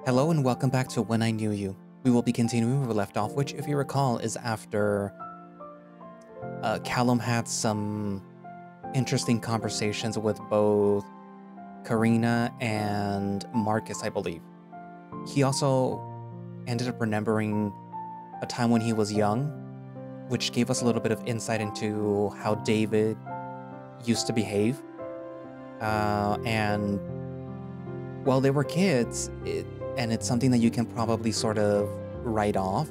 Hello and welcome back to When I Knew You. We will be continuing where we left off, which, if you recall, is after Callum had some interesting conversations with both Karina and Marcus, I believe. He also ended up remembering a time when he was young, which gave us a little bit of insight into how David used to behave. And while they were kids, and it's something that you can probably sort of write off,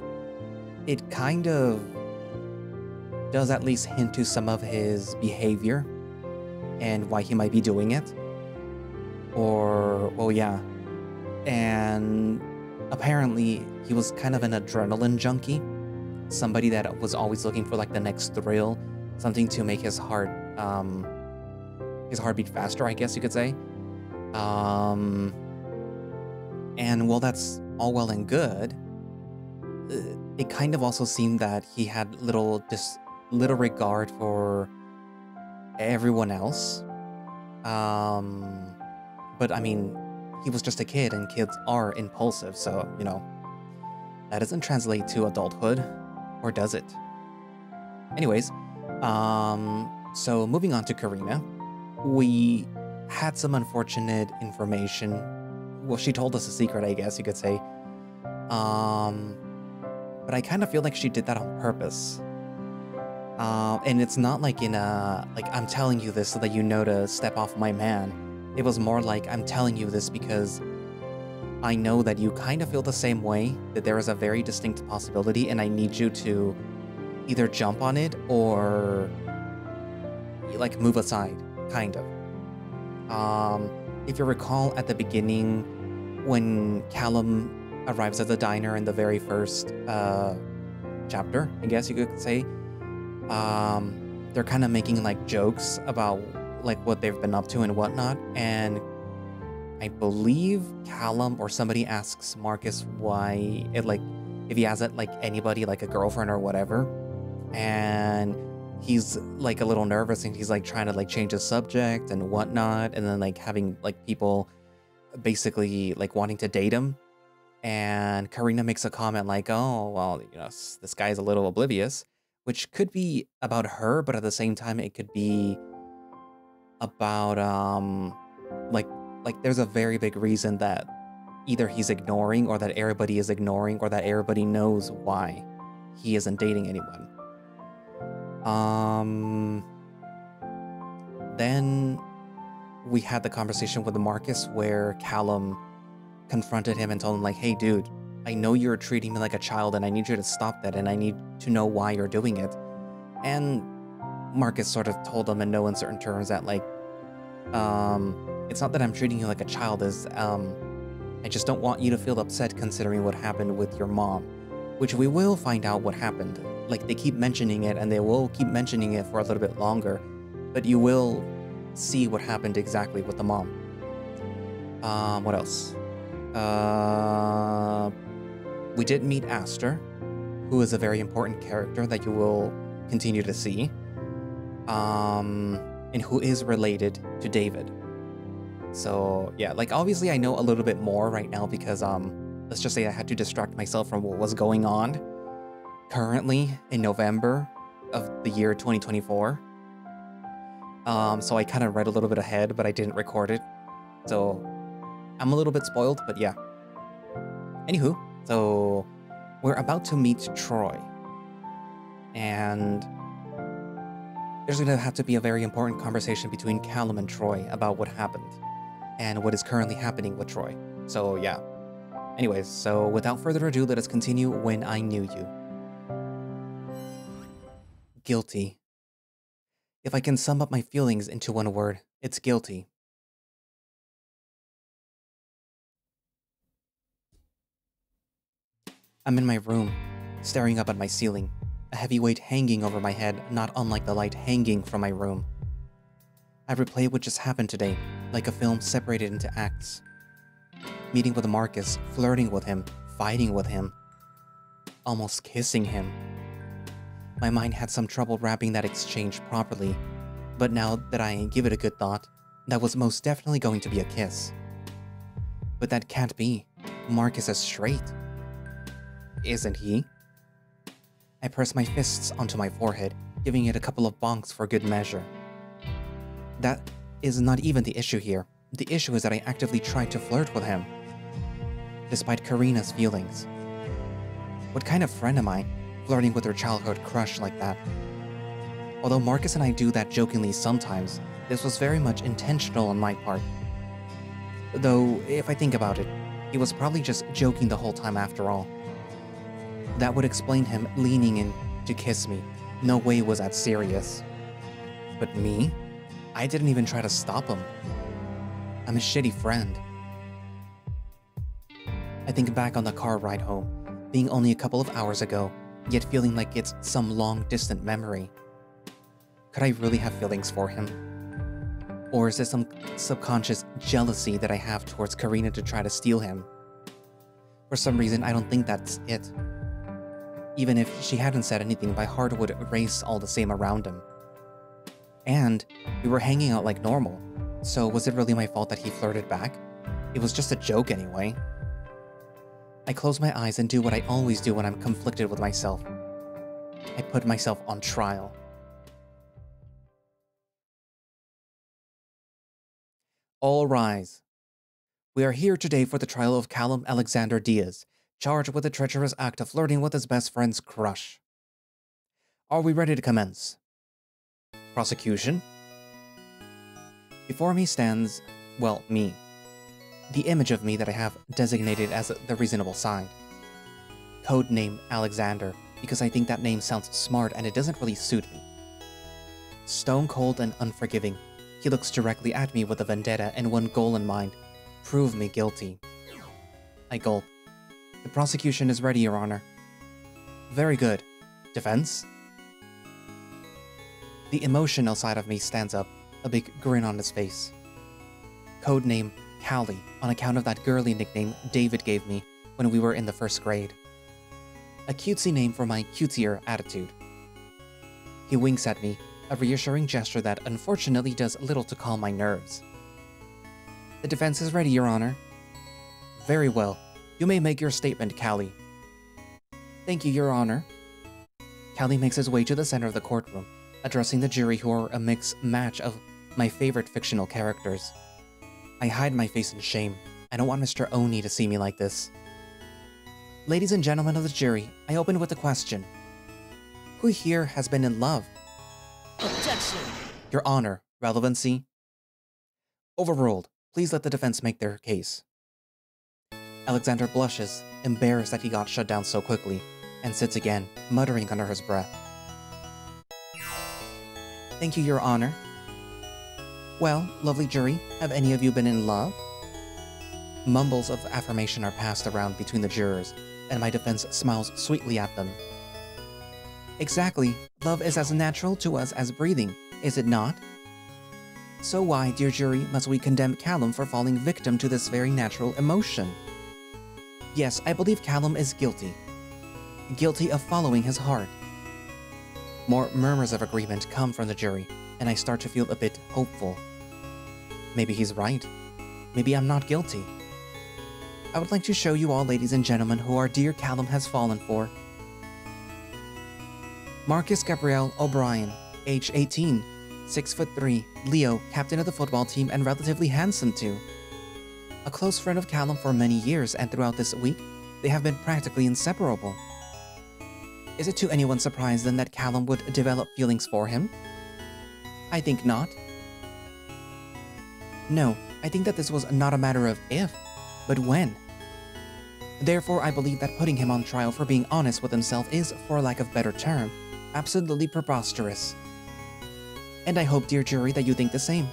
it kind of does at least hint to some of his behavior and why he might be doing it. Or, well, yeah. And apparently he was kind of an adrenaline junkie, somebody that was always looking for like the next thrill, something to make his heartbeat faster, I guess you could say. And while that's all well and good, it kind of also seemed that he had little regard for everyone else. But I mean, he was just a kid, and kids are impulsive, so, you know, that doesn't translate to adulthood, or does it? Anyways, so moving on to Karina, we had some unfortunate information. Well, she told us a secret, I guess you could say. But I kind of feel like she did that on purpose. And it's not like in a, like, I'm telling you this so that you know to step off my man. It was more like, I'm telling you this because I know that you kind of feel the same way, that there is a very distinct possibility, and I need you to either jump on it or, like, move aside, kind of. If you recall at the beginning, when Callum arrives at the diner in the very first chapter, I guess you could say, they're kind of making like jokes about like what they've been up to and whatnot, and I believe Callum or somebody asks Marcus why it, like, if he has it like anybody, like a girlfriend or whatever, and he's like a little nervous and he's like trying to like change the subject and whatnot, and then like having like people basically like wanting to date him. And Karina makes a comment like, oh, well, you know, this guy's a little oblivious, which could be about her, but at the same time it could be about like there's a very big reason that either he's ignoring, or that everybody is ignoring, or that everybody knows why he isn't dating anyone. Then we had the conversation with Marcus where Callum confronted him and told him like, hey dude, I know you're treating me like a child and I need you to stop that, and I need to know why you're doing it. And Marcus sort of told him in no uncertain terms that like, it's not that I'm treating you like a child, I just don't want you to feel upset considering what happened with your mom, which we will find out what happened. Like, they keep mentioning it, and they will keep mentioning it for a little bit longer, but you will see what happened exactly with the mom. What else? We did meet Aster, who is a very important character that you will continue to see, and who is related to David. So yeah, like obviously I know a little bit more right now because let's just say I had to distract myself from what was going on currently in November of the year 2024. So I kind of read a little bit ahead, but I didn't record it. So I'm a little bit spoiled, but yeah. Anywho, so we're about to meet Troy. And there's going to have to be a very important conversation between Callum and Troy about what happened and what is currently happening with Troy. So yeah. Anyways, so without further ado, let us continue When I Knew You. Guilty. If I can sum up my feelings into one word, it's guilty. I'm in my room, staring up at my ceiling, a heavy weight hanging over my head, not unlike the light hanging from my room. I replay what just happened today, like a film separated into acts. Meeting with Marcus, flirting with him, fighting with him, almost kissing him. My mind had some trouble wrapping that exchange properly, but now that I give it a good thought, that was most definitely going to be a kiss. But that can't be. Marcus is straight. Isn't he? I press my fists onto my forehead, giving it a couple of bonks for good measure. That is not even the issue here. The issue is that I actively tried to flirt with him, despite Karina's feelings. What kind of friend am I, flirting with her childhood crush like that? Although Marcus and I do that jokingly sometimes, this was very much intentional on my part. Though, if I think about it, he was probably just joking the whole time after all. That would explain him leaning in to kiss me. No way was that serious. But me? I didn't even try to stop him. I'm a shitty friend. I think back on the car ride home, being only a couple of hours ago, yet feeling like it's some long distant memory. Could I really have feelings for him? Or is this some subconscious jealousy that I have towards Karina to try to steal him? For some reason, I don't think that's it. Even if she hadn't said anything, my heart would race all the same around him. And we were hanging out like normal, so was it really my fault that he flirted back? It was just a joke anyway. I close my eyes and do what I always do when I'm conflicted with myself. I put myself on trial. All rise. We are here today for the trial of Callum Alexander Diaz, charged with the treacherous act of flirting with his best friend's crush. Are we ready to commence? Prosecution? Before me stands, well, me. The image of me that I have designated as the reasonable side. Codename Alexander, because I think that name sounds smart and it doesn't really suit me. Stone cold and unforgiving, he looks directly at me with a vendetta and one goal in mind: prove me guilty. I gulp. The prosecution is ready, Your Honor. Very good. Defense? The emotional side of me stands up, a big grin on his face. Codename Callie, on account of that girly nickname David gave me when we were in the first grade. A cutesy name for my cutesier attitude. He winks at me, a reassuring gesture that unfortunately does little to calm my nerves. The defense is ready, Your Honor. Very well. You may make your statement, Callie. Thank you, Your Honor. Callie makes his way to the center of the courtroom, addressing the jury who are a mixed match of my favorite fictional characters. I hide my face in shame. I don't want Mr. Oni to see me like this. Ladies and gentlemen of the jury, I open with a question. Who here has been in love? Objection! Your Honor, relevancy? Overruled. Please let the defense make their case. Alexander blushes, embarrassed that he got shut down so quickly, and sits again, muttering under his breath. Thank you, Your Honor. Well, lovely jury, have any of you been in love? Mumbles of affirmation are passed around between the jurors, and my defense smiles sweetly at them. Exactly. Love is as natural to us as breathing, is it not? So why, dear jury, must we condemn Callum for falling victim to this very natural emotion? Yes, I believe Callum is guilty. Guilty of following his heart. More murmurs of agreement come from the jury, and I start to feel a bit hopeful. Maybe he's right. Maybe I'm not guilty. I would like to show you all, ladies and gentlemen, who our dear Callum has fallen for. Marcus Gabriel O'Brien, age 18, 6'3", Leo, captain of the football team and relatively handsome too. A close friend of Callum for many years, and throughout this week, they have been practically inseparable. Is it to anyone's surprise then that Callum would develop feelings for him? I think not. No, I think that this was not a matter of if, but when. Therefore, I believe that putting him on trial for being honest with himself is, for lack of better term, absolutely preposterous. And I hope, dear jury, that you think the same.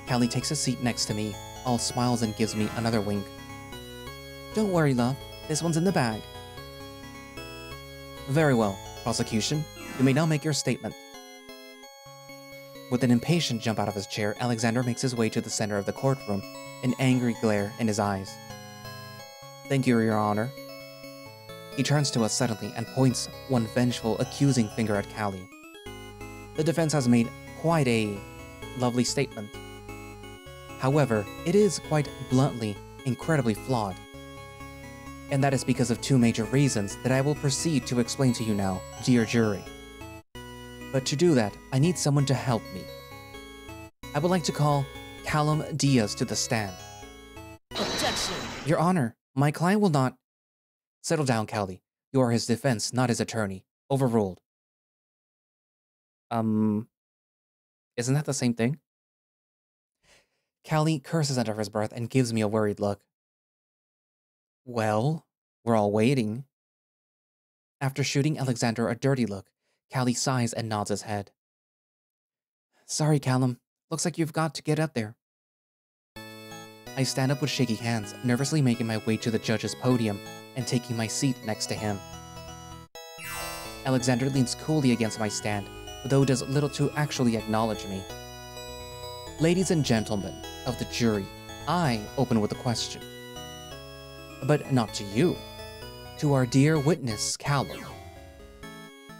Callie takes a seat next to me, all smiles and gives me another wink. Don't worry, love. This one's in the bag. Very well, prosecution. You may now make your statement. With an impatient jump out of his chair, Alexander makes his way to the center of the courtroom, an angry glare in his eyes. Thank you, Your Honor. He turns to us suddenly and points one vengeful, accusing finger at Callie. The defense has made quite a lovely statement. However, it is quite bluntly, incredibly flawed. And that is because of two major reasons that I will proceed to explain to you now, dear jury. But to do that, I need someone to help me. I would like to call Callum Diaz to the stand. Objection. Your Honor, my client will not... Settle down, Callie. You are his defense, not his attorney. Overruled. Isn't that the same thing? Callie curses under his breath and gives me a worried look. Well, we're all waiting. After shooting Alexander a dirty look, Callie sighs and nods his head. Sorry, Callum. Looks like you've got to get up there. I stand up with shaky hands, nervously making my way to the judge's podium and taking my seat next to him. Alexander leans coolly against my stand, though does little to actually acknowledge me. Ladies and gentlemen of the jury, I open with a question. But not to you. To our dear witness, Callum.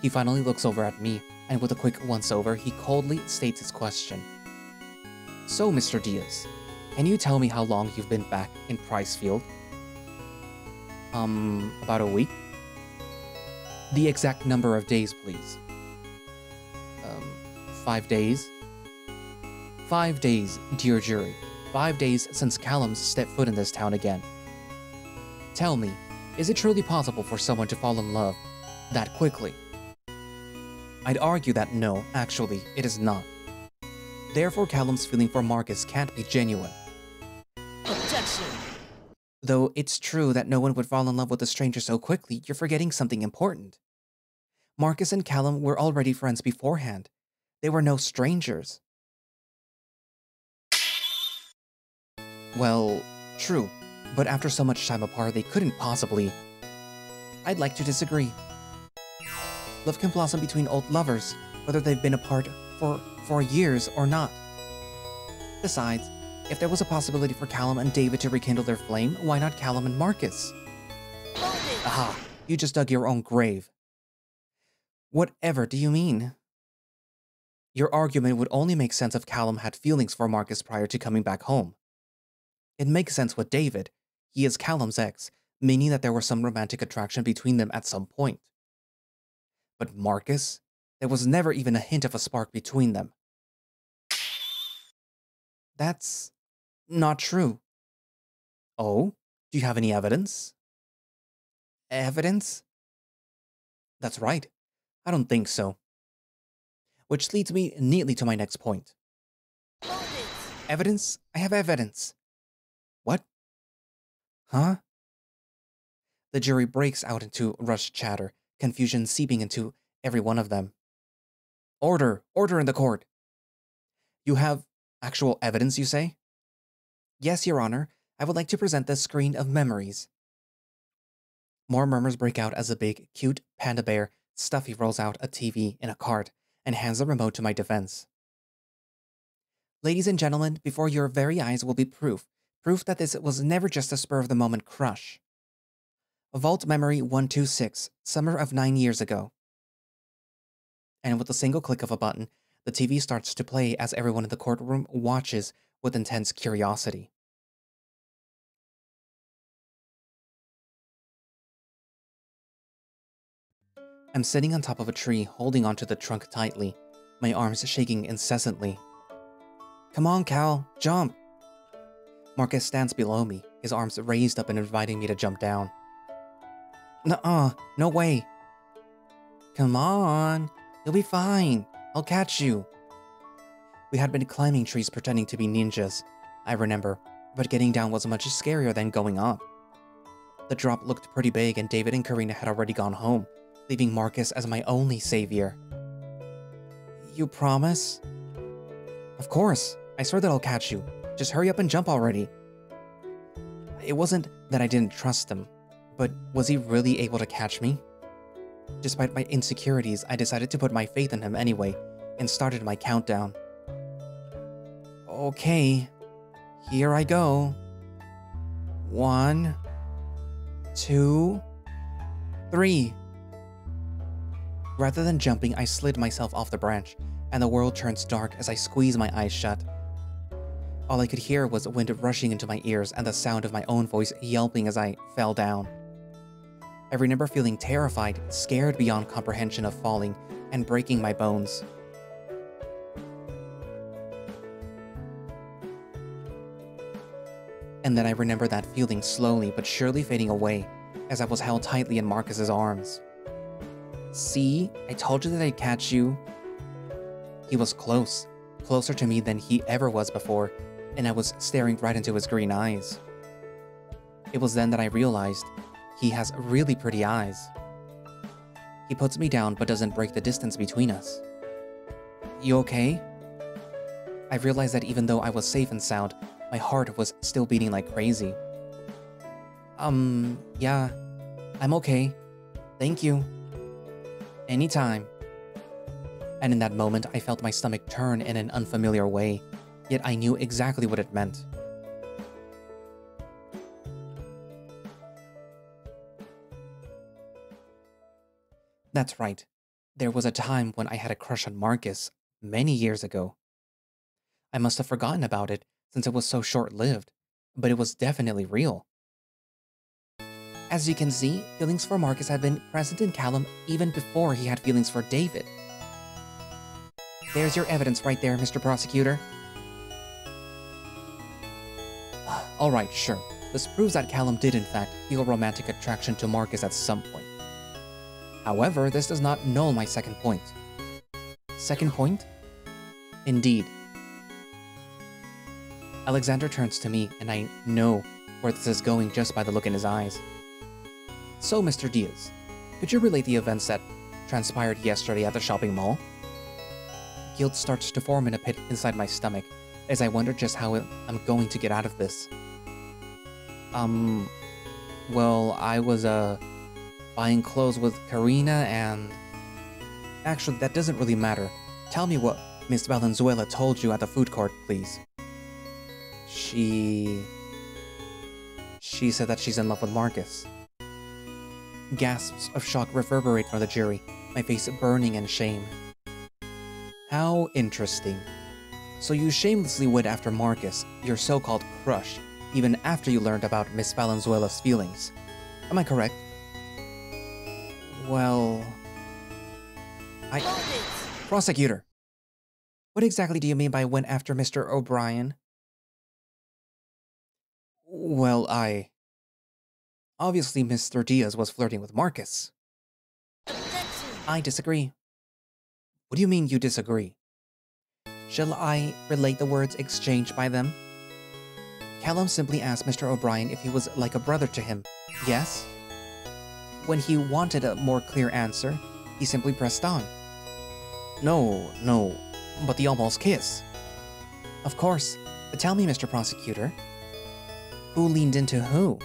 He finally looks over at me, and with a quick once-over, he coldly states his question. So, Mr. Diaz, can you tell me how long you've been back in Pricefield? About a week? The exact number of days, please. 5 days? 5 days, dear jury. 5 days since Callum's stepped foot in this town again. Tell me, is it truly possible for someone to fall in love that quickly? I'd argue that no, actually, it is not. Therefore, Callum's feeling for Marcus can't be genuine. Objection. Though it's true that no one would fall in love with a stranger so quickly, you're forgetting something important. Marcus and Callum were already friends beforehand. They were no strangers. Well, true, but after so much time apart, they couldn't possibly... I'd like to disagree. Love can blossom between old lovers, whether they've been apart for years or not. Besides, if there was a possibility for Callum and David to rekindle their flame, why not Callum and Marcus? Aha, you just dug your own grave. Whatever do you mean? Your argument would only make sense if Callum had feelings for Marcus prior to coming back home. It makes sense with David. He is Callum's ex, meaning that there was some romantic attraction between them at some point. But Marcus? There was never even a hint of a spark between them. That's not true. Oh? Do you have any evidence? Evidence? That's right. I don't think so. Which leads me neatly to my next point. Evidence? I have evidence. What? Huh? The jury breaks out into rushed chatter, confusion seeping into every one of them. Order! Order in the court! You have actual evidence, you say? Yes, Your Honor. I would like to present the screen of memories. More murmurs break out as a big, cute panda bear Stuffy rolls out a TV in a cart and hands the remote to my defense. Ladies and gentlemen, before your very eyes will be proof that this was never just a spur-of-the-moment crush. Vault Memory 126, summer of 9 years ago. And with a single click of a button, the TV starts to play as everyone in the courtroom watches with intense curiosity. I'm sitting on top of a tree, holding onto the trunk tightly, my arms shaking incessantly. Come on, Cal, jump! Marcus stands below me, his arms raised up and inviting me to jump down. Nuh-uh, no way. Come on, you'll be fine. I'll catch you. We had been climbing trees pretending to be ninjas, I remember, but getting down was much scarier than going up. The drop looked pretty big and David and Karina had already gone home, leaving Marcus as my only savior. You promise? Of course, I swear that I'll catch you. Just hurry up and jump already. It wasn't that I didn't trust him, but was he really able to catch me? Despite my insecurities, I decided to put my faith in him anyway, and started my countdown. Okay, here I go. 1, 2, 3. Rather than jumping, I slid myself off the branch, and the world turns dark as I squeeze my eyes shut. All I could hear was wind rushing into my ears and the sound of my own voice yelping as I fell down. I remember feeling terrified, scared beyond comprehension of falling and breaking my bones. And then I remember that feeling slowly but surely fading away as I was held tightly in Marcus's arms. See, I told you that I'd catch you. He was close, closer to me than he ever was before, and I was staring right into his green eyes. It was then that I realized he has really pretty eyes. He puts me down but doesn't break the distance between us. You okay? I realized that even though I was safe and sound, my heart was still beating like crazy. Yeah, I'm okay. Thank you. Anytime. And in that moment, I felt my stomach turn in an unfamiliar way, yet I knew exactly what it meant. That's right. There was a time when I had a crush on Marcus, many years ago. I must have forgotten about it since it was so short-lived, but it was definitely real. As you can see, feelings for Marcus had been present in Callum even before he had feelings for David. There's your evidence right there, Mr. Prosecutor. Alright, sure. This proves that Callum did in fact feel romantic attraction to Marcus at some point. However, this does not null my second point. Second point? Indeed. Alexander turns to me, and I know where this is going just by the look in his eyes. So, Mr. Diaz, could you relate the events that transpired yesterday at the shopping mall? Guilt starts to form in a pit inside my stomach, as I wonder just how I'm going to get out of this. Well, I was, buying clothes with Karina and... Actually, that doesn't really matter. Tell me what Miss Valenzuela told you at the food court, please. She said that she's in love with Marcus. Gasps of shock reverberate from the jury, my face burning in shame. How interesting. So you shamelessly went after Marcus, your so-called crush, even after you learned about Miss Valenzuela's feelings. Am I correct? Well... Prosecutor! What exactly do you mean by went after Mr. O'Brien? Well, obviously, Mr. Diaz was flirting with Marcus. Objection. I disagree. What do you mean you disagree? Shall I relate the words exchanged by them? Callum simply asked Mr. O'Brien if he was like a brother to him. Yes? When he wanted a more clear answer, he simply pressed on. No, but the almost kiss. Of course, but tell me, Mr. Prosecutor. Who leaned into who?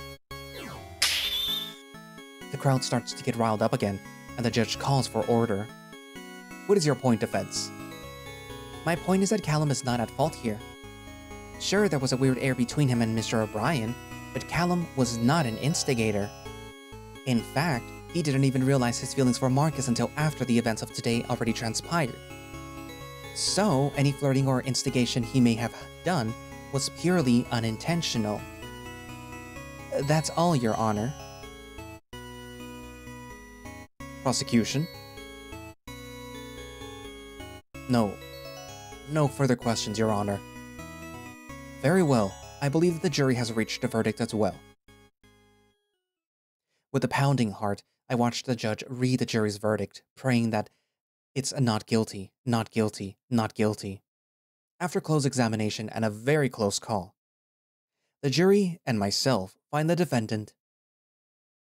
The crowd starts to get riled up again, and the judge calls for order. What is your point, defense? My point is that Callum is not at fault here. Sure, there was a weird air between him and Mr. O'Brien, but Callum was not an instigator. In fact, he didn't even realize his feelings for Marcus until after the events of today already transpired. So, any flirting or instigation he may have done was purely unintentional. That's all, Your Honor. Prosecution? No further questions, Your Honor. Very well. I believe that the jury has reached a verdict as well. With a pounding heart, I watched the judge read the jury's verdict, praying that it's a not guilty, not guilty, not guilty. After close examination and a very close call, the jury and myself find the defendant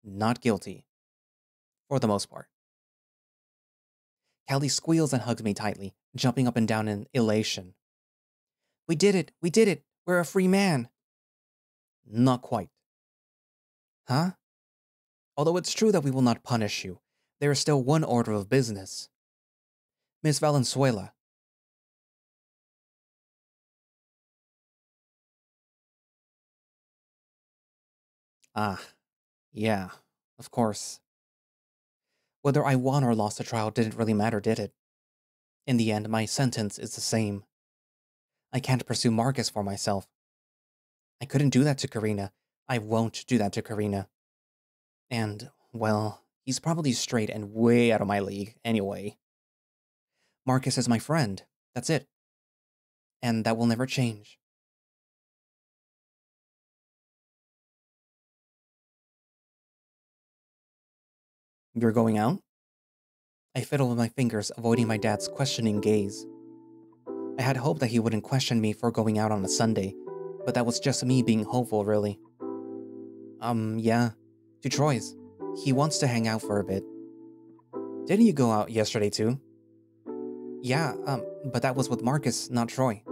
not guilty, for the most part. Callie squeals and hugs me tightly, jumping up and down in elation. We did it! We did it! We're a free man! Not quite. Huh? Although it's true that we will not punish you, there is still one order of business. Miss Valenzuela. Ah, yeah, of course. Whether I won or lost the trial didn't really matter, did it? In the end, my sentence is the same. I can't pursue Marcus for myself. I couldn't do that to Karina. I won't do that to Karina. And, Well, he's probably straight and way out of my league, anyway. Marcus is my friend. That's it. And that will never change. You're going out? I fiddle with my fingers, avoiding my dad's questioning gaze. I had hoped that he wouldn't question me for going out on a Sunday, but that was just me being hopeful, really. Yeah, to Troy's. He wants to hang out for a bit. Didn't you go out yesterday too? Yeah, but that was with Marcus, not Troy.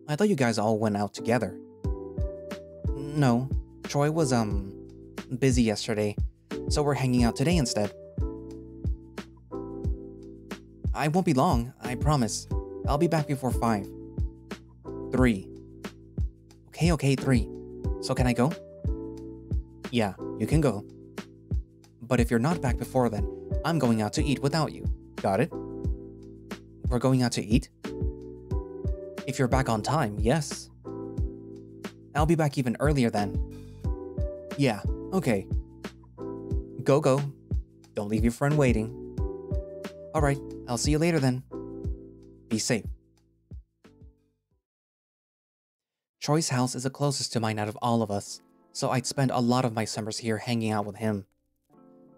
I thought you guys all went out together. No, Troy was, busy yesterday, so we're hanging out today instead. I won't be long, I promise. I'll be back before 5. 3. Okay, 3. So can I go? Yeah, you can go. But if you're not back before then, I'm going out to eat without you. Got it? We're going out to eat? If you're back on time, yes. I'll be back even earlier then. Yeah, okay. Go. Don't leave your friend waiting. Alright, I'll see you later then. Be safe. Troy's house is the closest to mine out of all of us, so I'd spend a lot of my summers here hanging out with him.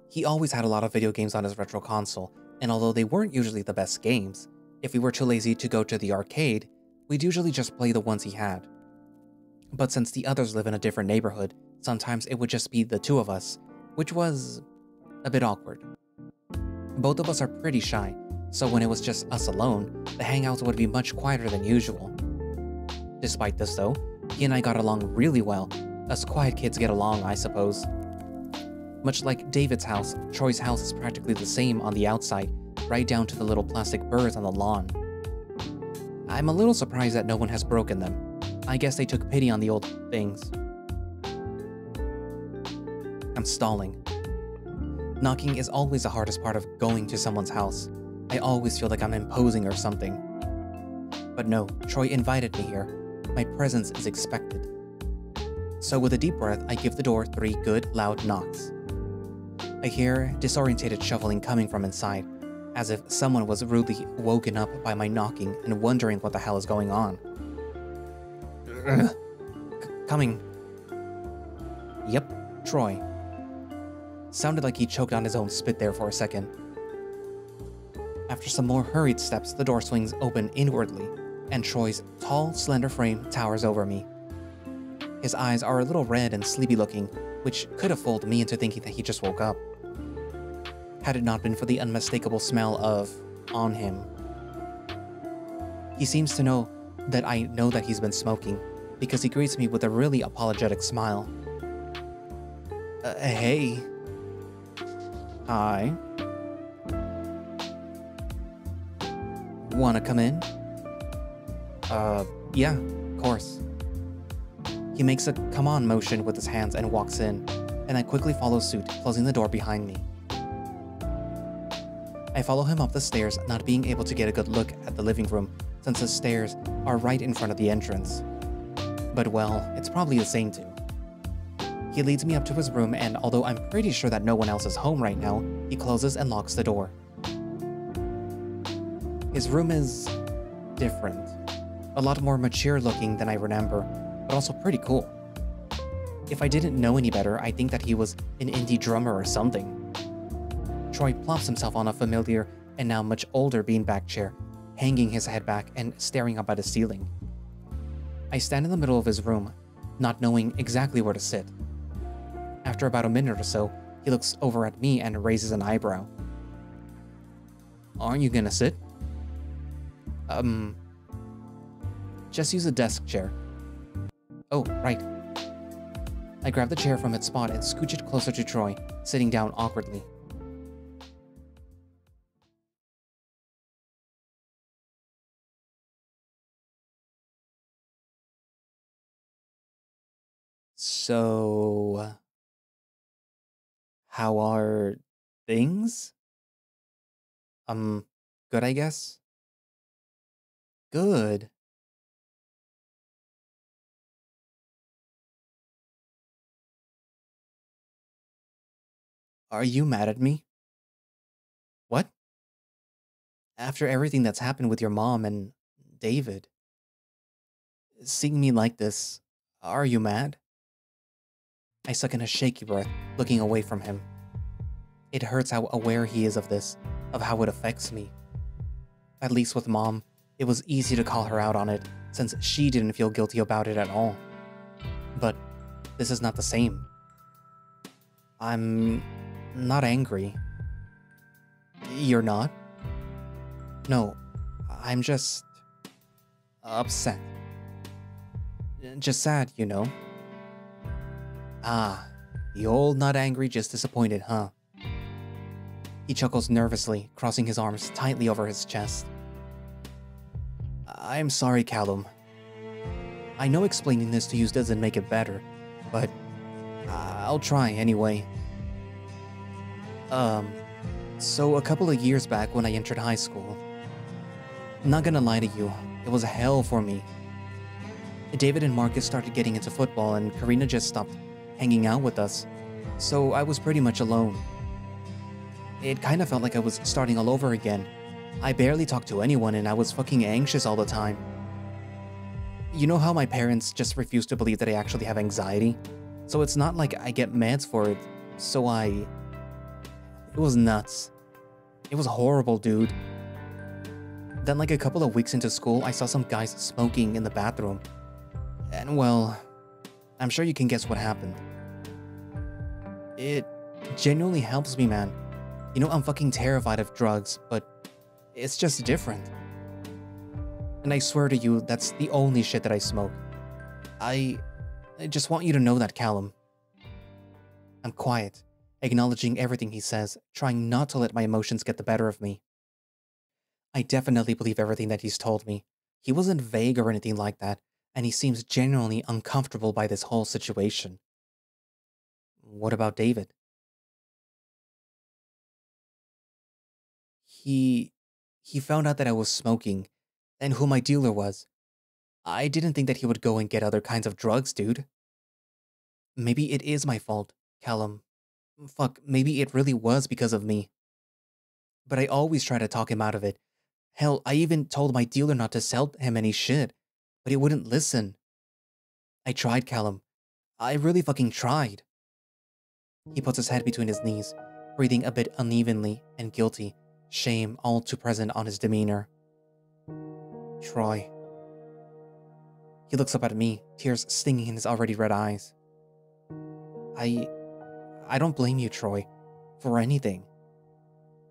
He always had a lot of video games on his retro console, and although they weren't usually the best games, if we were too lazy to go to the arcade, we'd usually just play the ones he had. But since the others live in a different neighborhood, sometimes it would just be the two of us, which was a bit awkward. Both of us are pretty shy, so when it was just us alone, the hangouts would be much quieter than usual. Despite this though, he and I got along really well. Us quiet kids get along, I suppose. Much like David's house, Troy's house is practically the same on the outside, right down to the little plastic birds on the lawn. I'm a little surprised that no one has broken them. I guess they took pity on the old things. I'm stalling. Knocking is always the hardest part of going to someone's house. I always feel like I'm imposing or something. But no, Troy invited me here. My presence is expected. So with a deep breath, I give the door 3 good, loud knocks. I hear disorientated shuffling coming from inside, as if someone was rudely woken up by my knocking and wondering what the hell is going on. Coming. Yep, Troy. Sounded like he choked on his own spit there for a second. After some more hurried steps, the door swings open inwardly, and Troy's tall, slender frame towers over me. His eyes are a little red and sleepy looking, which could have fooled me into thinking that he just woke up, had it not been for the unmistakable smell of on him. He seems to know that I know that he's been smoking, because he greets me with a really apologetic smile. Hey. Hi. Wanna come in? Yeah, of course. He makes a come on motion with his hands and walks in, and I quickly follow suit, closing the door behind me. I follow him up the stairs, not being able to get a good look at the living room, since the stairs are right in front of the entrance. But well, it's probably the same too. He leads me up to his room, and although I'm pretty sure that no one else is home right now, he closes and locks the door. His room is different. A lot more mature looking than I remember, but also pretty cool. If I didn't know any better, I'd think that he was an indie drummer or something. Troy plops himself on a familiar and now much older beanbag chair, hanging his head back and staring up at the ceiling. I stand in the middle of his room, not knowing exactly where to sit. After about a minute or so, he looks over at me and raises an eyebrow. Aren't you gonna sit? Just use a desk chair. Oh, right. I grab the chair from its spot and scooch it closer to Troy, sitting down awkwardly. So, how are things? Good, I guess? Good. Are you mad at me? What? After everything that's happened with your mom and David, seeing me like this, are you mad? I suck in a shaky breath, looking away from him. It hurts how aware he is of this, of how it affects me. At least with Mom, it was easy to call her out on it, since she didn't feel guilty about it at all. But this is not the same. I'm not angry. You're not? No, I'm just upset. Just sad, you know? Ah, the old not angry, just disappointed, huh? He chuckles nervously, crossing his arms tightly over his chest. I'm sorry, Callum. I know explaining this to you doesn't make it better, but I'll try anyway. So a couple of years back when I entered high school, not gonna lie to you, it was hell for me. David and Marcus started getting into football and Karina just stopped hanging out with us, so I was pretty much alone. It kind of felt like I was starting all over again. I barely talked to anyone and I was fucking anxious all the time. You know how my parents just refuse to believe that I actually have anxiety? So it's not like I get meds for it, so it was nuts. It was horrible, dude. Then like a couple of weeks into school, I saw some guys smoking in the bathroom. And well, I'm sure you can guess what happened. It genuinely helps me, man. You know, I'm fucking terrified of drugs, but it's just different. And I swear to you, that's the only shit that I smoke. I just want you to know that, Callum. I'm quiet, acknowledging everything he says, trying not to let my emotions get the better of me. I definitely believe everything that he's told me. He wasn't vague or anything like that, and he seems genuinely uncomfortable by this whole situation. What about David? He found out that I was smoking, and who my dealer was. I didn't think that he would go and get other kinds of drugs, dude. Maybe it is my fault, Callum. Fuck, maybe it really was because of me. But I always try to talk him out of it. Hell, I even told my dealer not to sell him any shit, but he wouldn't listen. I tried, Callum. I really fucking tried. He puts his head between his knees, breathing a bit unevenly and guilty, shame all too present on his demeanor. Troy. He looks up at me, tears stinging in his already red eyes. I don't blame you, Troy, for anything.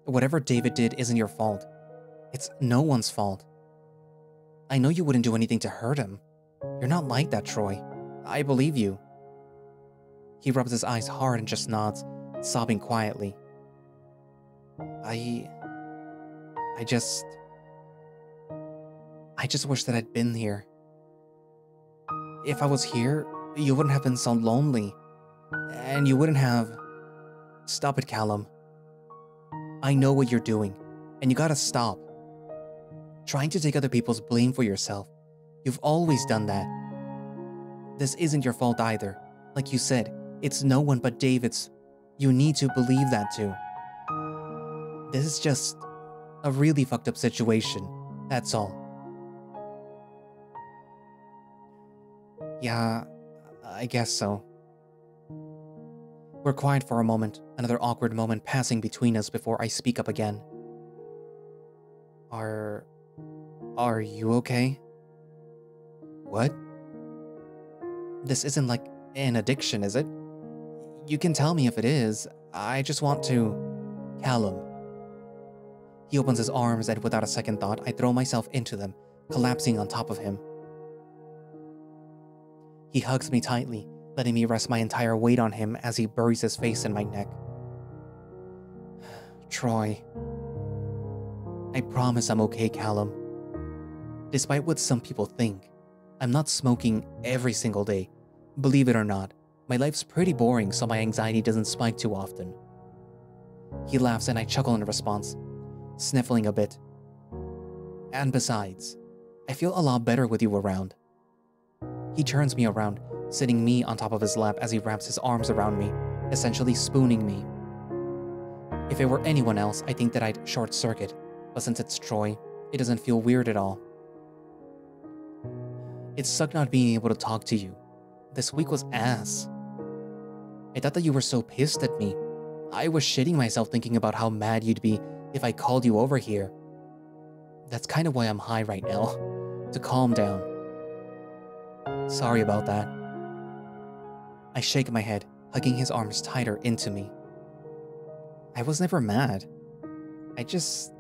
Whatever David did isn't your fault. It's no one's fault. I know you wouldn't do anything to hurt him. You're not like that, Troy. I believe you. He rubs his eyes hard and just nods, sobbing quietly. I just wish that I'd been here. If I was here, you wouldn't have been so lonely. And you wouldn't have... Stop it, Callum. I know what you're doing, and you gotta stop. Trying to take other people's blame for yourself. You've always done that. This isn't your fault either. Like you said, it's no one but David's. You need to believe that too. This is just a really fucked up situation, that's all. Yeah, I guess so. We're quiet for a moment, another awkward moment passing between us before I speak up again. Are you okay? What? This isn't like an addiction, is it? You can tell me if it is. I just want to... Callum. He opens his arms and without a second thought, I throw myself into them, collapsing on top of him. He hugs me tightly, letting me rest my entire weight on him as he buries his face in my neck. Troy. I promise I'm okay, Callum. Despite what some people think, I'm not smoking every single day. Believe it or not, my life's pretty boring, so my anxiety doesn't spike too often. He laughs and I chuckle in response, sniffling a bit. And besides, I feel a lot better with you around. He turns me around, sitting me on top of his lap as he wraps his arms around me, essentially spooning me. If it were anyone else, I think that I'd short circuit, but since it's Troy, it doesn't feel weird at all. It sucked not being able to talk to you. This week was ass. I thought that you were so pissed at me. I was shitting myself thinking about how mad you'd be if I called you over here. That's kind of why I'm high right now, to calm down. Sorry about that. I shake my head, hugging his arms tighter into me. I was never mad. I just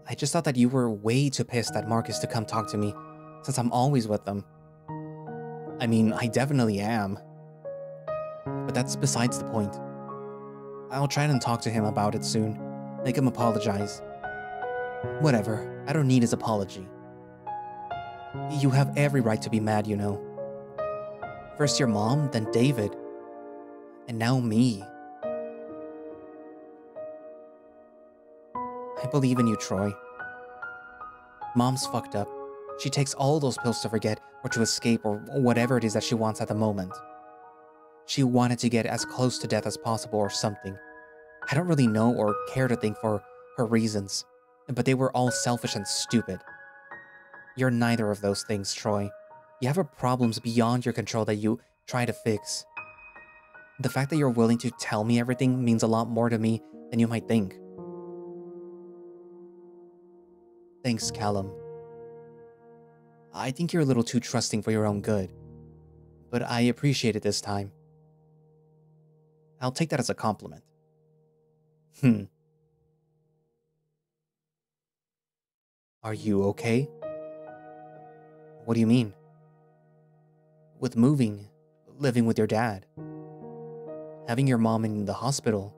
thought that you were way too pissed at Marcus to come talk to me, since I'm always with them. I mean, I definitely am. But that's besides the point. I'll try and talk to him about it soon, make him apologize. Whatever, I don't need his apology. You have every right to be mad, you know. First your mom, then David. And now me. I believe in you, Troy. Mom's fucked up. She takes all those pills to forget or to escape or whatever it is that she wants at the moment. She wanted to get as close to death as possible or something. I don't really know or care to think for her reasons, but they were all selfish and stupid. You're neither of those things, Troy. You have problems beyond your control that you try to fix. The fact that you're willing to tell me everything means a lot more to me than you might think. Thanks, Callum. I think you're a little too trusting for your own good, but I appreciate it this time. I'll take that as a compliment. Are you okay? What do you mean? With moving, living with your dad, having your mom in the hospital.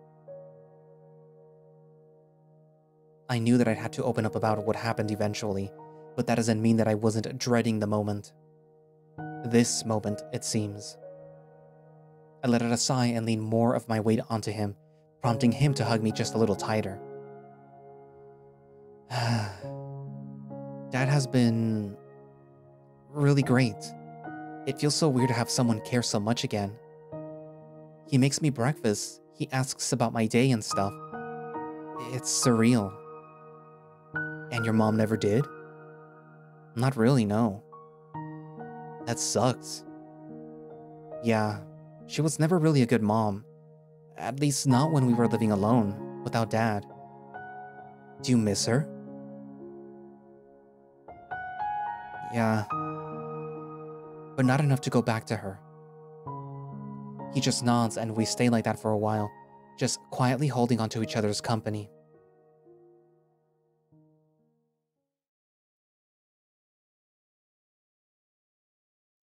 I knew that I'd had to open up about what happened eventually, but that doesn't mean that I wasn't dreading the moment. This moment, it seems. I let out a sigh and leaned more of my weight onto him, prompting him to hug me just a little tighter. Dad has been really great. It feels so weird to have someone care so much again. He makes me breakfast, he asks about my day and stuff. It's surreal. And your mom never did? Not really, no. That sucks. Yeah, she was never really a good mom. At least not when we were living alone, without Dad. Do you miss her? Yeah. But not enough to go back to her. He just nods and we stay like that for a while, just quietly holding onto each other's company.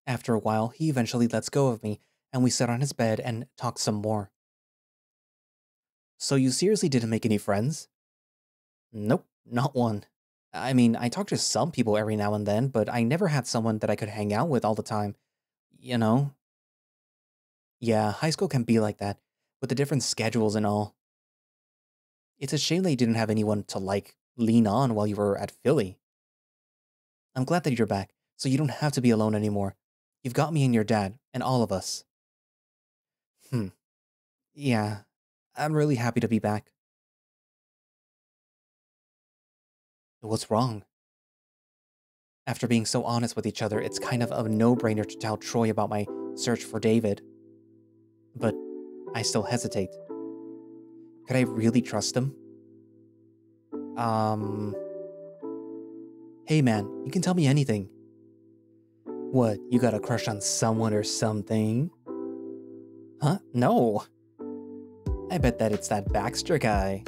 After a while, he eventually lets go of me, and we sit on his bed and talk some more. So you seriously didn't make any friends? Nope, not one. I mean, I talk to some people every now and then, but I never had someone that I could hang out with all the time. You know? Yeah, high school can be like that, with the different schedules and all. It's a shame that you didn't have anyone to, lean on while you were at Philly. I'm glad that you're back, so you don't have to be alone anymore. You've got me and your dad, and all of us. Yeah, I'm really happy to be back. What's wrong? After being so honest with each other, it's kind of a no-brainer to tell Troy about my search for David. But I still hesitate. Could I really trust him? Hey man, you can tell me anything. What, you got a crush on someone or something? Huh? No. I bet that it's that Baxter guy.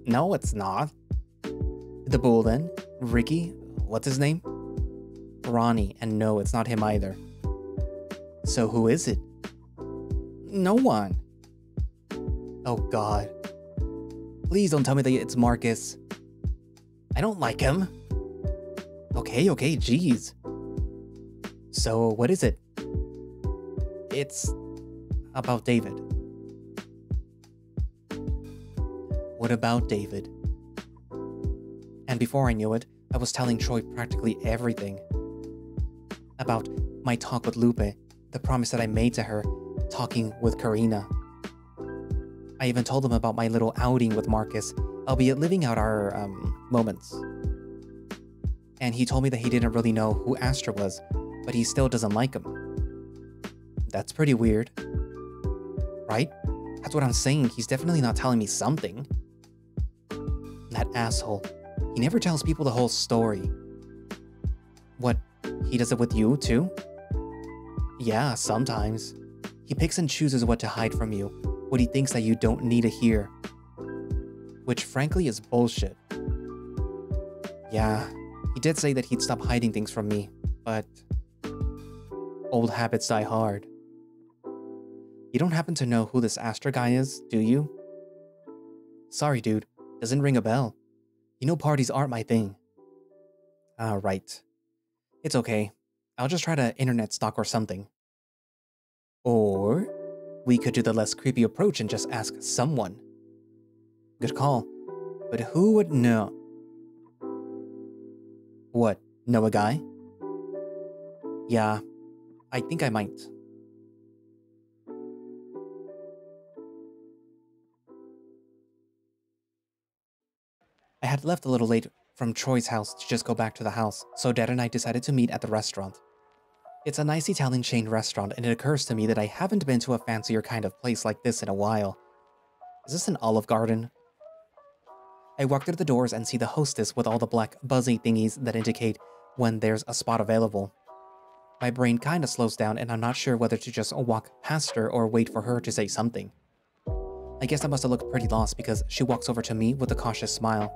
No, it's not. The bull then? Ricky? What's his name? Ronnie, and no, it's not him either. So who is it? No one. Oh god. Please don't tell me that it's Marcus. I don't like him. Okay, jeez. So what is it? It's about David. What about David? And before I knew it, I was telling Troy practically everything. About my talk with Lupe, the promise that I made to her, talking with Karina. I even told him about my little outing with Marcus, albeit living out our, moments. And he told me that he didn't really know who Astra was, but he still doesn't like him. That's pretty weird. Right? That's what I'm saying, he's definitely not telling me something. That asshole. He never tells people the whole story. What, he does it with you, too? Yeah, sometimes. He picks and chooses what to hide from you, what he thinks that you don't need to hear. Which frankly is bullshit. Yeah, he did say that he'd stop hiding things from me, but old habits die hard. You don't happen to know who this Astra guy is, do you? Sorry, dude. Doesn't ring a bell. You know parties aren't my thing. Ah, right. It's okay. I'll just try to internet stalk or something. Or we could do the less creepy approach and just ask someone. Good call. But who would know? What, know a guy? Yeah, I think I might. I had left a little late from Troy's house to just go back to the house, so Dad and I decided to meet at the restaurant. It's a nice Italian chain restaurant, and it occurs to me that I haven't been to a fancier kind of place like this in a while. Is this an Olive Garden? I walk through the doors and see the hostess with all the black buzzy thingies that indicate when there's a spot available. My brain kinda slows down and I'm not sure whether to just walk past her or wait for her to say something. I guess I must have looked pretty lost because she walks over to me with a cautious smile.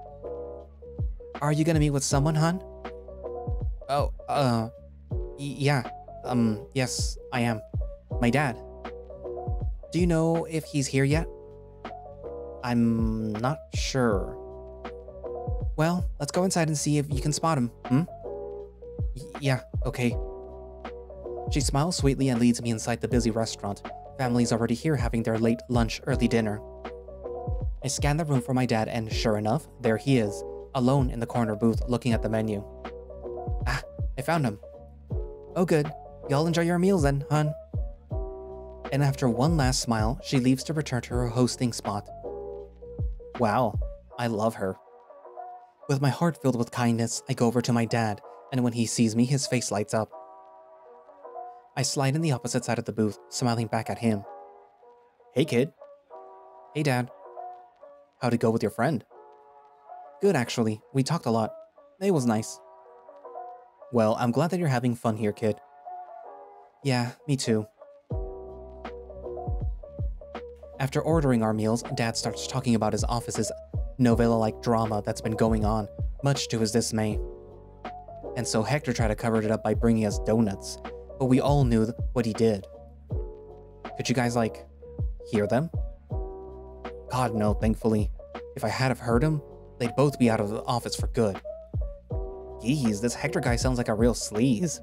Are you gonna meet with someone, hon? Oh, yeah, yes, I am. My dad. Do you know if he's here yet? I'm not sure. Well, let's go inside and see if you can spot him, Yeah, okay. She smiles sweetly and leads me inside the busy restaurant. Family's already here having their late lunch, early dinner. I scan the room for my dad and sure enough, there he is, alone in the corner booth looking at the menu. Ah, I found him. Oh good, y'all enjoy your meals then, hun. And after one last smile, she leaves to return to her hosting spot. Wow, I love her. With my heart filled with kindness, I go over to my dad, and when he sees me, his face lights up. I slide in the opposite side of the booth, smiling back at him. Hey kid. Hey dad. How'd it go with your friend? Good actually, we talked a lot. It was nice. Well, I'm glad that you're having fun here, kid. Yeah, me too. After ordering our meals, Dad starts talking about his office's novella-like drama that's been going on, much to his dismay. And so Hector tried to cover it up by bringing us donuts, but we all knew what he did. Could you guys, hear them? God, no, thankfully. If I had have heard them, they'd both be out of the office for good. Geez, this Hector guy sounds like a real sleaze.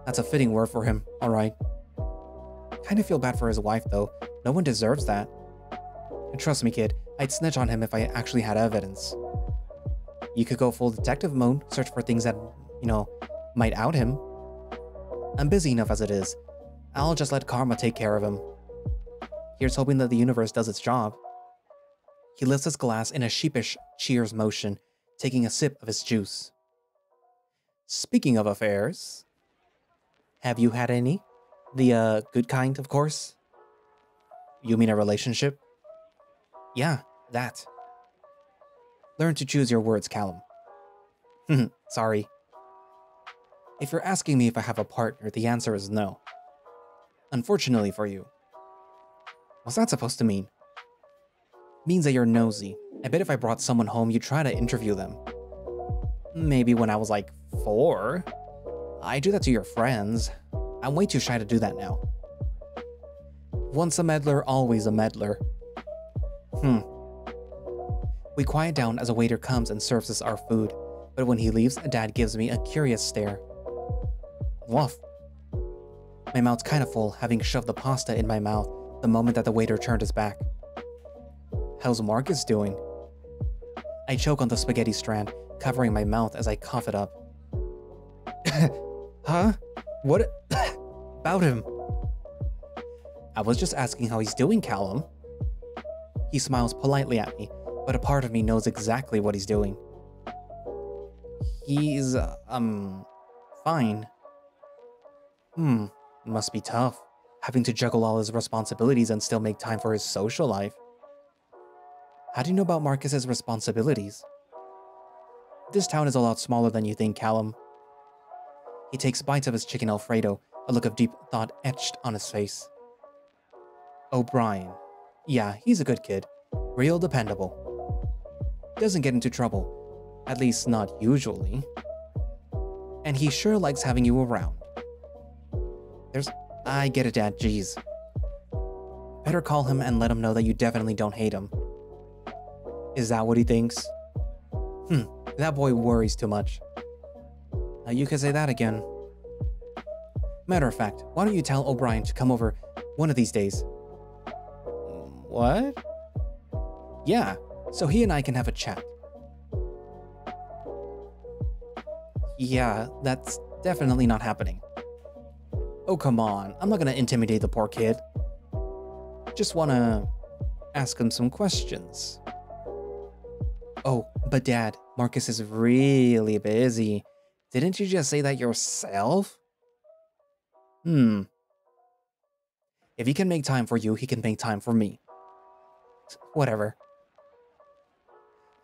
That's a fitting word for him, alright. Kinda feel bad for his wife, though. No one deserves that. And trust me, kid, I'd snitch on him if I actually had evidence. You could go full detective mode, search for things that, might out him. I'm busy enough as it is. I'll just let karma take care of him. Here's hoping that the universe does its job. He lifts his glass in a sheepish cheers motion, taking a sip of his juice. Speaking of affairs, have you had any? The, good kind, of course? You mean a relationship? Yeah, that. Learn to choose your words, Callum. Sorry. If you're asking me if I have a partner, the answer is no. Unfortunately for you. What's that supposed to mean? Means that you're nosy. I bet if I brought someone home, you'd try to interview them. Maybe when I was 4. I do that to your friends. I'm way too shy to do that now. Once a meddler, always a meddler. We quiet down as a waiter comes and serves us our food, but when he leaves, Dad gives me a curious stare. Woof. My mouth's kinda full, having shoved the pasta in my mouth the moment that the waiter turned his back. How's Marcus doing? I choke on the spaghetti strand, covering my mouth as I cough it up. Huh? What about him? I was just asking how he's doing, Callum. He smiles politely at me, but a part of me knows exactly what he's doing. He's, fine. Must be tough, having to juggle all his responsibilities and still make time for his social life. How do you know about Marcus's responsibilities? This town is a lot smaller than you think, Callum. He takes bites of his chicken Alfredo, a look of deep thought etched on his face. O'Brien. Yeah, he's a good kid. Real dependable. Doesn't get into trouble. At least not usually. And he sure likes having you around. I get it, Dad, jeez. Better call him and let him know that you definitely don't hate him. Is that what he thinks? That boy worries too much. Now you can say that again. Matter of fact, why don't you tell O'Brien to come over one of these days? What? Yeah, so he and I can have a chat. Yeah, that's definitely not happening. Oh, come on, I'm not gonna intimidate the poor kid. Just wanna ask him some questions. Oh, but Dad, Marcus is really busy. Didn't you just say that yourself? If he can make time for you, he can make time for me. Whatever.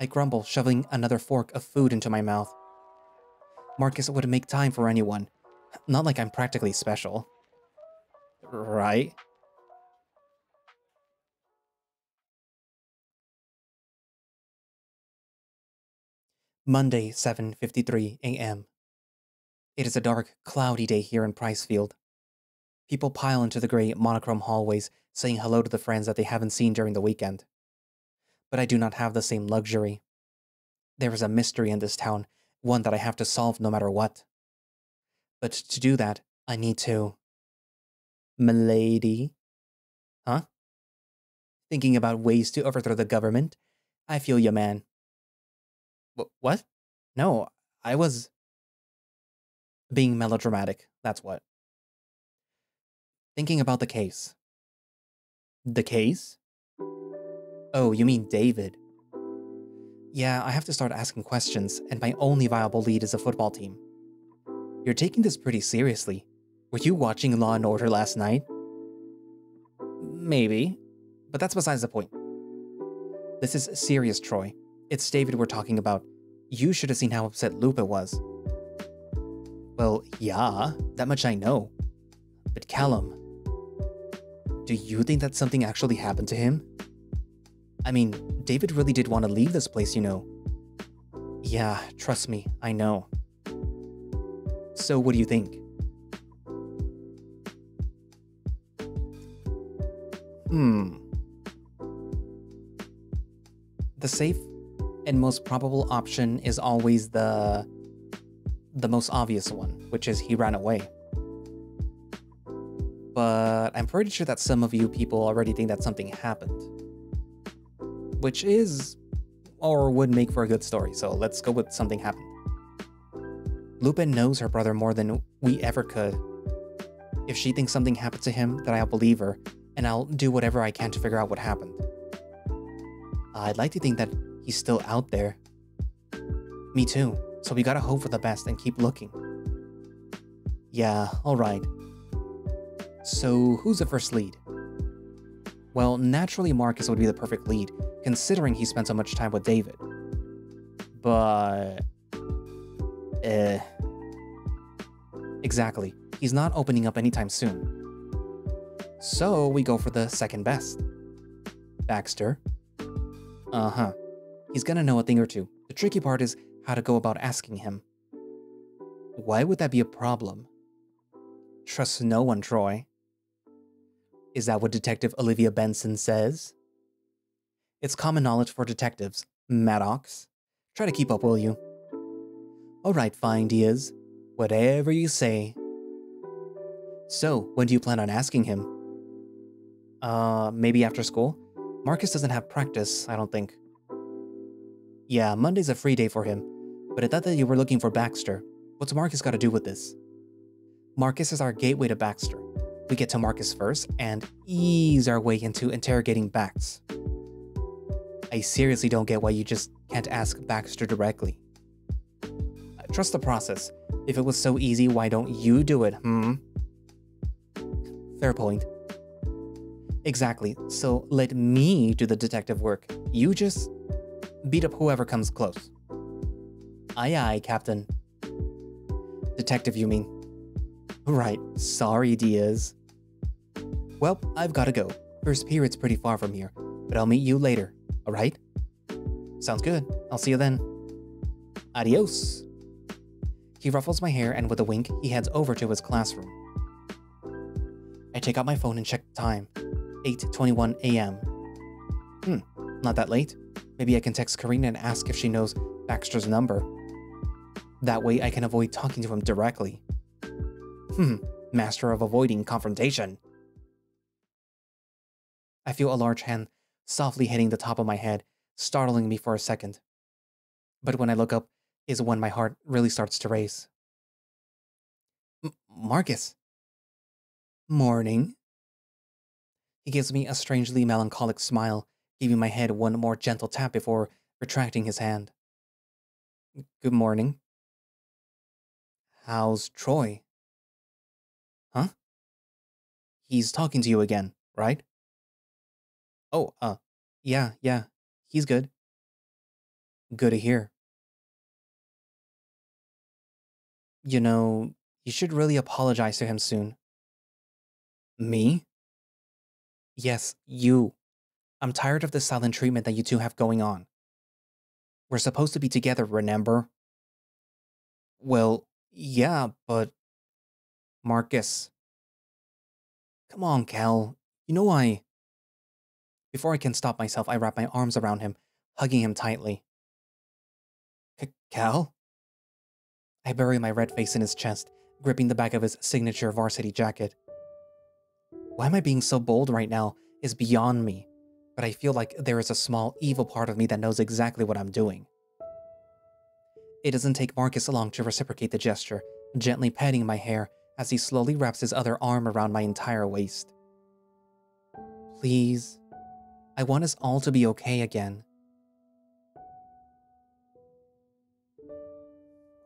I grumble, shoving another fork of food into my mouth. Marcus would make time for anyone. Not like I'm practically special. Right? Monday, 7:53 a.m. It is a dark, cloudy day here in Pricefield. People pile into the gray, monochrome hallways, saying hello to the friends that they haven't seen during the weekend. But I do not have the same luxury. There is a mystery in this town, one that I have to solve no matter what. But to do that, I need to... Milady? Huh? Thinking about ways to overthrow the government? I feel you, man. What? No, I was... being melodramatic, that's what. Thinking about the case. The case? Oh, you mean David. Yeah, I have to start asking questions, and my only viable lead is a football team. You're taking this pretty seriously. Were you watching Law & Order last night? Maybe, but that's besides the point. This is serious, Troy. It's David we're talking about. You should have seen how upset Lupe was. Well, yeah, that much I know. But Callum, do you think that something actually happened to him? I mean, David really did want to leave this place, you know. Yeah, trust me, I know. So what do you think? The safe and most probable option is always the most obvious one, which is he ran away. But I'm pretty sure that some of you people already think that something happened. Which is, or would make for a good story, so let's go with something happened. Lupe knows her brother more than we ever could. If she thinks something happened to him, then I'll believe her, and I'll do whatever I can to figure out what happened. I'd like to think that he's still out there. Me too, so we gotta hope for the best and keep looking. Yeah, alright. So, who's the first lead? Well, naturally Marcus would be the perfect lead, considering he spent so much time with David. But... Exactly. He's not opening up anytime soon. So, we go for the second best. Baxter. Uh-huh. He's gonna know a thing or two. The tricky part is how to go about asking him. Why would that be a problem? Trust no one, Troy. Is that what Detective Olivia Benson says? It's common knowledge for detectives, Maddox. Try to keep up, will you? Alright, fine, Diaz. Whatever you say. So, when do you plan on asking him? Maybe after school? Marcus doesn't have practice, I don't think. Yeah, Monday's a free day for him, but I thought that you were looking for Baxter. What's Marcus got to do with this? Marcus is our gateway to Baxter. We get to Marcus first and ease our way into interrogating Bax. I seriously don't get why you just can't ask Baxter directly. Trust the process. If it was so easy, why don't you do it, Fair point. Exactly, so let me do the detective work. You just beat up whoever comes close. Aye aye, Captain. Detective, you mean? Right, sorry, Diaz. Well, I've gotta go. First period's pretty far from here, but I'll meet you later, alright? Sounds good. I'll see you then. Adios. He ruffles my hair and with a wink, he heads over to his classroom. I take out my phone and check the time. 8:21 a.m. Not that late. Maybe I can text Karina and ask if she knows Baxter's number. That way I can avoid talking to him directly. Master of avoiding confrontation. I feel a large hand softly hitting the top of my head, startling me for a second. But when I look up is when my heart really starts to race. Marcus. Morning. He gives me a strangely melancholic smile, giving my head one more gentle tap before retracting his hand. Good morning. How's Troy? Huh? He's talking to you again, right? Oh, yeah, he's good. Good to hear. You know, you should really apologize to him soon. Me? Yes, you. I'm tired of the silent treatment that you two have going on. We're supposed to be together, remember? Well, yeah, but... Marcus. Come on, Cal. You know I... Before I can stop myself, I wrap my arms around him, hugging him tightly. Cal? I bury my red face in his chest, gripping the back of his signature varsity jacket. Why am I being so bold right now is beyond me, but I feel like there is a small evil part of me that knows exactly what I'm doing. It doesn't take Marcus long to reciprocate the gesture, gently petting my hair as he slowly wraps his other arm around my entire waist. Please, I want us all to be okay again.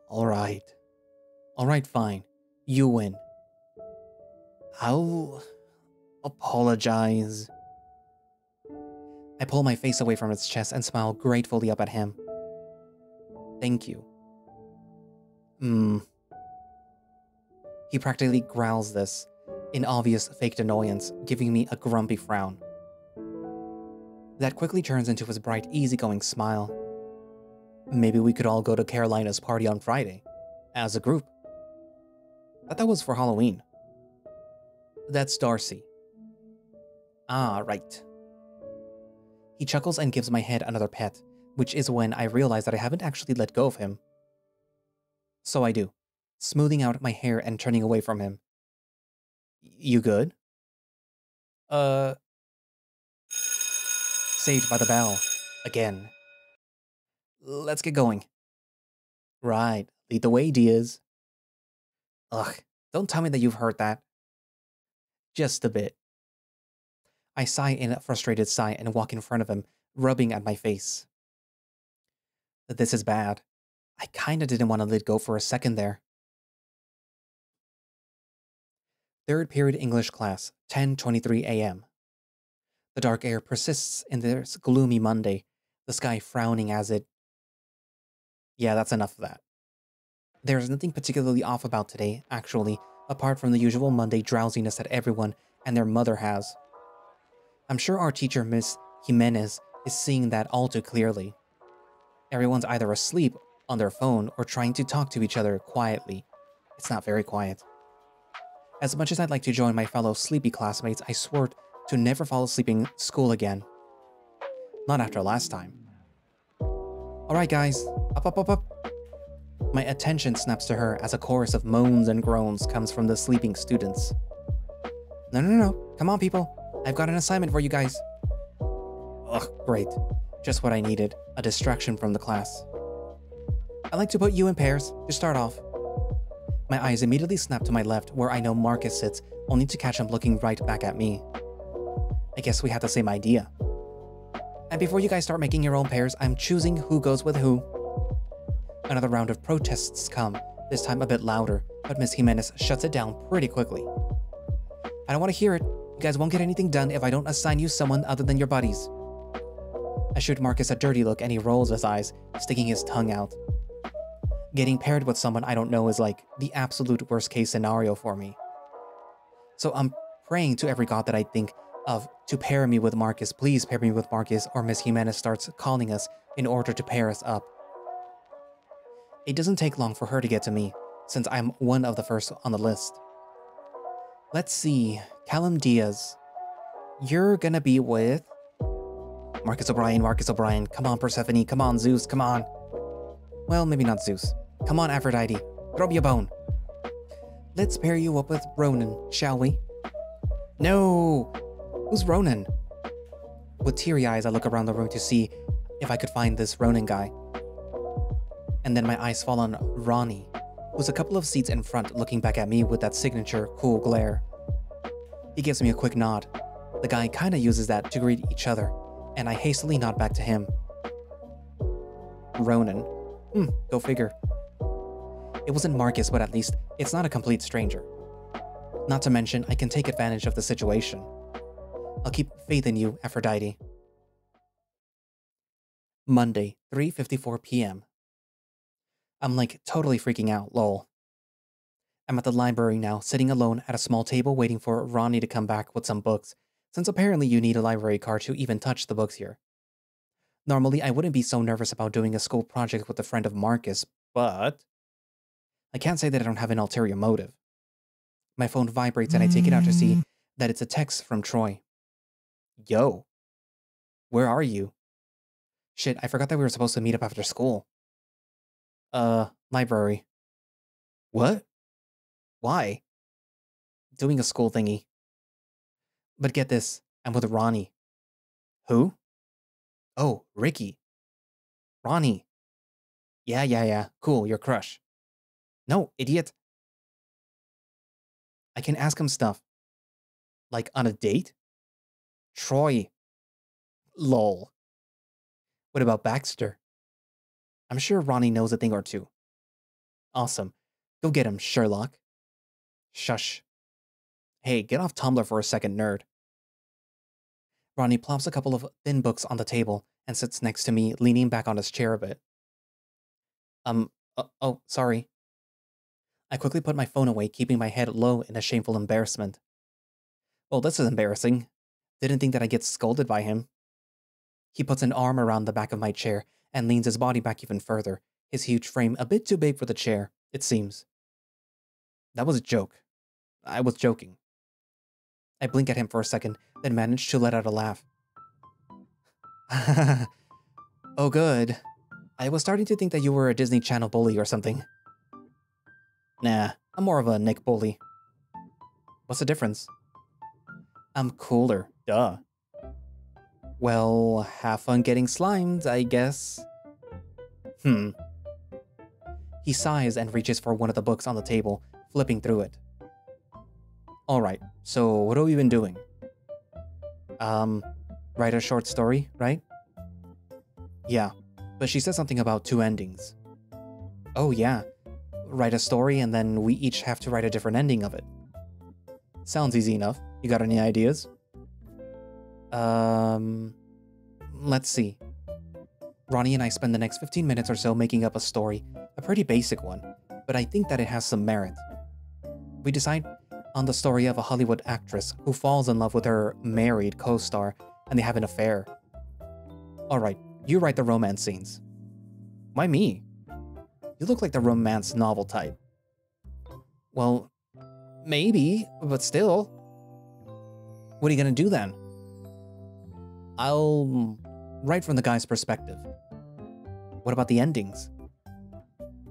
Alright, fine. You win. I'll apologize. I pull my face away from his chest and smile gratefully up at him. Thank you. He practically growls this, in obvious faked annoyance, giving me a grumpy frown. That quickly turns into his bright, easygoing smile. Maybe we could all go to Carolina's party on Friday, as a group. Thought that was for Halloween. That's Darcy. Ah, right. He chuckles and gives my head another pet, which is when I realize that I haven't actually let go of him. So I do, smoothing out my hair and turning away from him. You good? Saved by the bell. Again. Let's get going. Right, lead the way, Diaz. Ugh, don't tell me that you've heard that. Just a bit. I sigh in a frustrated sigh and walk in front of him, rubbing at my face. This is bad. I kinda didn't want to let go for a second there. Third period English class, 10:23 a.m. The dark air persists in this gloomy Monday, the sky frowning as it... Yeah, that's enough of that. There's nothing particularly off about today, actually, apart from the usual Monday drowsiness that everyone and their mother has. I'm sure our teacher, Miss Jimenez, is seeing that all too clearly. Everyone's either asleep, on their phone, or trying to talk to each other quietly. It's not very quiet. As much as I'd like to join my fellow sleepy classmates, I swore to never fall asleep in school again. Not after last time. Alright guys, up. My attention snaps to her as a chorus of moans and groans comes from the sleeping students. No. Come on, people. I've got an assignment for you guys. Ugh, great. Just what I needed. A distraction from the class. I'd like to put you in pairs, to start off. My eyes immediately snap to my left, where I know Marcus sits, only to catch him looking right back at me. I guess we had the same idea. And before you guys start making your own pairs, I'm choosing who goes with who. Another round of protests come, this time a bit louder, but Miss Jimenez shuts it down pretty quickly. I don't want to hear it. You guys won't get anything done if I don't assign you someone other than your buddies. I shoot Marcus a dirty look and he rolls his eyes, sticking his tongue out. Getting paired with someone I don't know is like the absolute worst case scenario for me. So I'm praying to every god that I think of to pair me with Marcus. Please pair me with Marcus, or Miss Jimenez starts calling us in order to pair us up. It doesn't take long for her to get to me, since I'm one of the first on the list. Let's see, Callum Diaz. You're gonna be with... Marcus O'Brien, come on Persephone, come on Zeus, come on. Well, maybe not Zeus. Come on Aphrodite, throw me a bone. Let's pair you up with Ronan, shall we? No! Who's Ronan? With teary eyes, I look around the room to see if I could find this Ronan guy. And then my eyes fall on Ronnie, who's a couple of seats in front looking back at me with that signature cool glare. He gives me a quick nod. The guy kinda uses that to greet each other, and I hastily nod back to him. Ronan. Go figure. It wasn't Marcus, but at least it's not a complete stranger. Not to mention, I can take advantage of the situation. I'll keep faith in you, Aphrodite. Monday, 3:54 p.m. I'm like totally freaking out, lol. I'm at the library now, sitting alone at a small table waiting for Ronnie to come back with some books, since apparently you need a library card to even touch the books here. Normally, I wouldn't be so nervous about doing a school project with a friend of Marcus, but... I can't say that I don't have an ulterior motive. My phone vibrates and I take it out to see that it's a text from Troy. Yo. Where are you? Shit, I forgot that we were supposed to meet up after school. Library. What? Why? Doing a school thingy. But get this, I'm with Ronnie. Who? Oh, Ricky. Ronnie. Yeah, cool, your crush. No, idiot. I can ask him stuff. Like on a date? Troy. Lol. What about Baxter? I'm sure Ronnie knows a thing or two. Awesome. Go get him, Sherlock. Shush. Hey, get off Tumblr for a second, nerd. Ronnie plops a couple of thin books on the table and sits next to me, leaning back on his chair a bit. Oh, sorry. I quickly put my phone away, keeping my head low in a shameful embarrassment. Well, this is embarrassing. Didn't think that I'd get scolded by him. He puts an arm around the back of my chair and leans his body back even further, his huge frame a bit too big for the chair, it seems. That was a joke. I was joking. I blink at him for a second, then manage to let out a laugh. Oh, good. I was starting to think that you were a Disney Channel bully or something. Nah, I'm more of a Nick bully. What's the difference? I'm cooler, duh. Well, have fun getting slimed, I guess. He sighs and reaches for one of the books on the table, flipping through it. Alright, so what have we been doing? Write a short story, right? Yeah, but she said something about 2 endings. Oh yeah, write a story and then we each have to write a different ending of it. Sounds easy enough. You got any ideas? Let's see. Ronnie and I spend the next 15 minutes or so making up a story, a pretty basic one, but I think that it has some merit. We decide on the story of a Hollywood actress who falls in love with her married co-star and they have an affair. Alright, you write the romance scenes. Why me? You look like the romance novel type. Well, maybe, but still. What are you gonna do then? I'll write from the guy's perspective. What about the endings?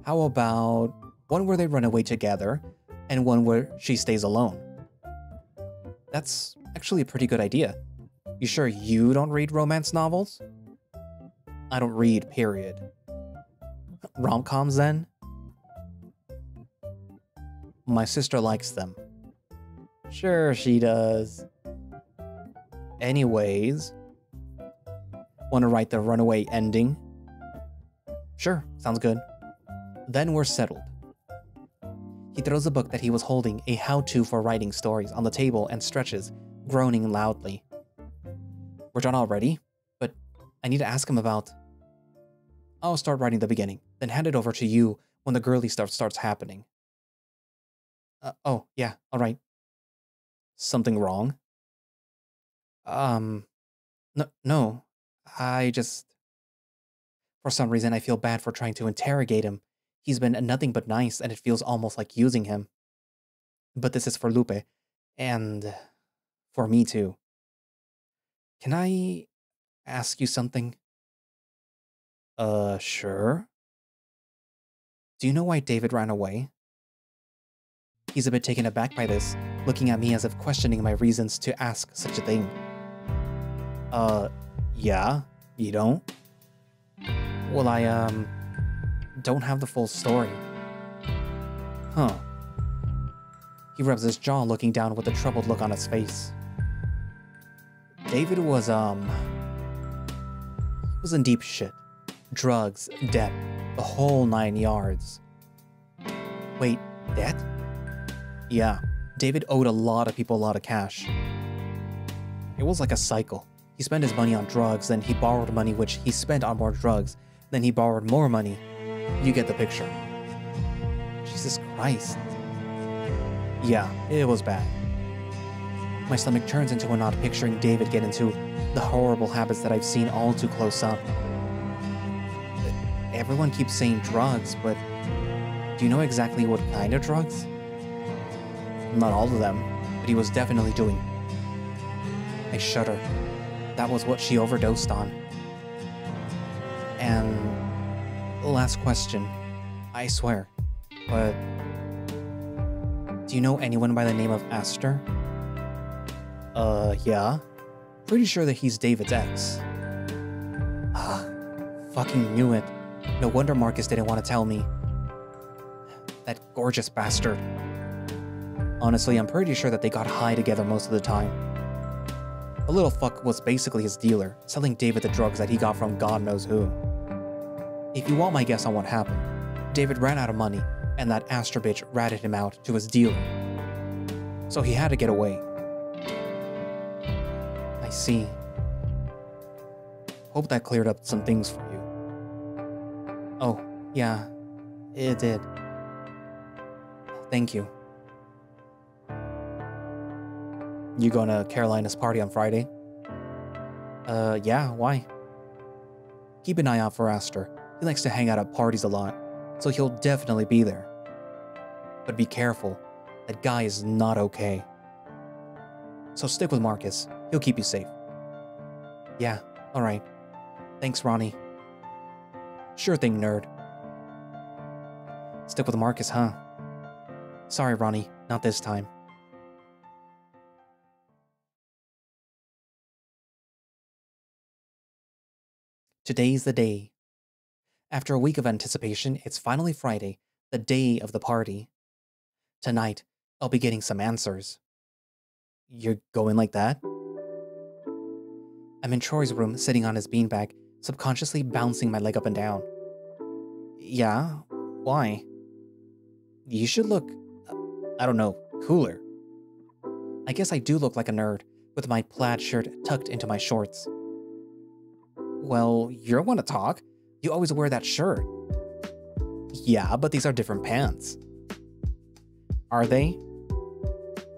How about one where they run away together and one where she stays alone? That's actually a pretty good idea. You sure you don't read romance novels? I don't read, period. Rom-coms then? My sister likes them. Sure she does. Anyways, Want to write the runaway ending? Sure, sounds good. Then we're settled. He throws the book that he was holding, a how-to for writing stories, on the table and stretches, groaning loudly. We're done already? But I need to ask him about... I'll start writing the beginning, then hand it over to you when the girly stuff starts happening. Oh, yeah, alright. Something wrong? No. I just... For some reason, I feel bad for trying to interrogate him. He's been nothing but nice, and it feels almost like using him. But this is for Lupe, and for me too. Can I ask you something? Sure. Do you know why David ran away? He's a bit taken aback by this, looking at me as if questioning my reasons to ask such a thing. Yeah? You don't? Well, I, don't have the full story. Huh. He rubs his jaw, looking down with a troubled look on his face. David was in deep shit. Drugs, debt, the whole 9 yards. Wait, debt? Yeah, David owed a lot of people a lot of cash. It was like a cycle. He spent his money on drugs, then he borrowed money which he spent on more drugs, then he borrowed more money. You get the picture. Jesus Christ. Yeah, it was bad. My stomach turns into a knot picturing David get into the horrible habits that I've seen all too close up. Everyone keeps saying drugs, but do you know exactly what kind of drugs? Not all of them, but he was definitely doing. I shudder. That was what she overdosed on. And last question, I swear, but do you know anyone by the name of Astor? Yeah. Pretty sure that he's David's ex. Fucking knew it. No wonder Marcus didn't want to tell me. That gorgeous bastard. Honestly, I'm pretty sure that they got high together most of the time. The little fuck was basically his dealer, selling David the drugs that he got from God knows who. If you want my guess on what happened, David ran out of money, and that Astor bitch ratted him out to his dealer. So he had to get away. I see. Hope that cleared up some things for you. Oh, yeah, it did. Thank you. You going to Carolina's party on Friday? Yeah, why? Keep an eye out for Astor. He likes to hang out at parties a lot, so he'll definitely be there. But be careful, that guy is not okay. So stick with Marcus, he'll keep you safe. Yeah, alright. Thanks, Ronnie. Sure thing, nerd. Stick with Marcus, huh? Sorry, Ronnie, not this time. Today's the day. After a week of anticipation, it's finally Friday, the day of the party. Tonight, I'll be getting some answers. You're going like that? I'm in Troy's room, sitting on his beanbag, subconsciously bouncing my leg up and down. Yeah? Why? You should look, I don't know, cooler. I guess I do look like a nerd, with my plaid shirt tucked into my shorts. Well, you're one to talk. You always wear that shirt. Yeah, but these are different pants. Are they?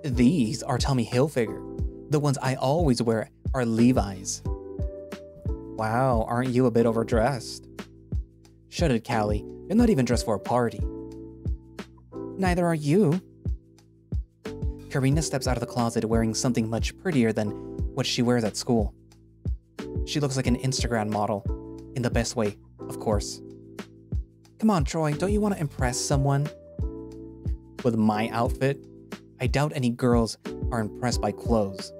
These are Tommy Hilfiger. The ones I always wear are Levi's. Wow, aren't you a bit overdressed? Shut it, Callie. You're not even dressed for a party. Neither are you. Karina steps out of the closet wearing something much prettier than what she wears at school. She looks like an Instagram model. In the best way, of course. Come on, Troy, don't you want to impress someone? With my outfit, I doubt any girls are impressed by clothes.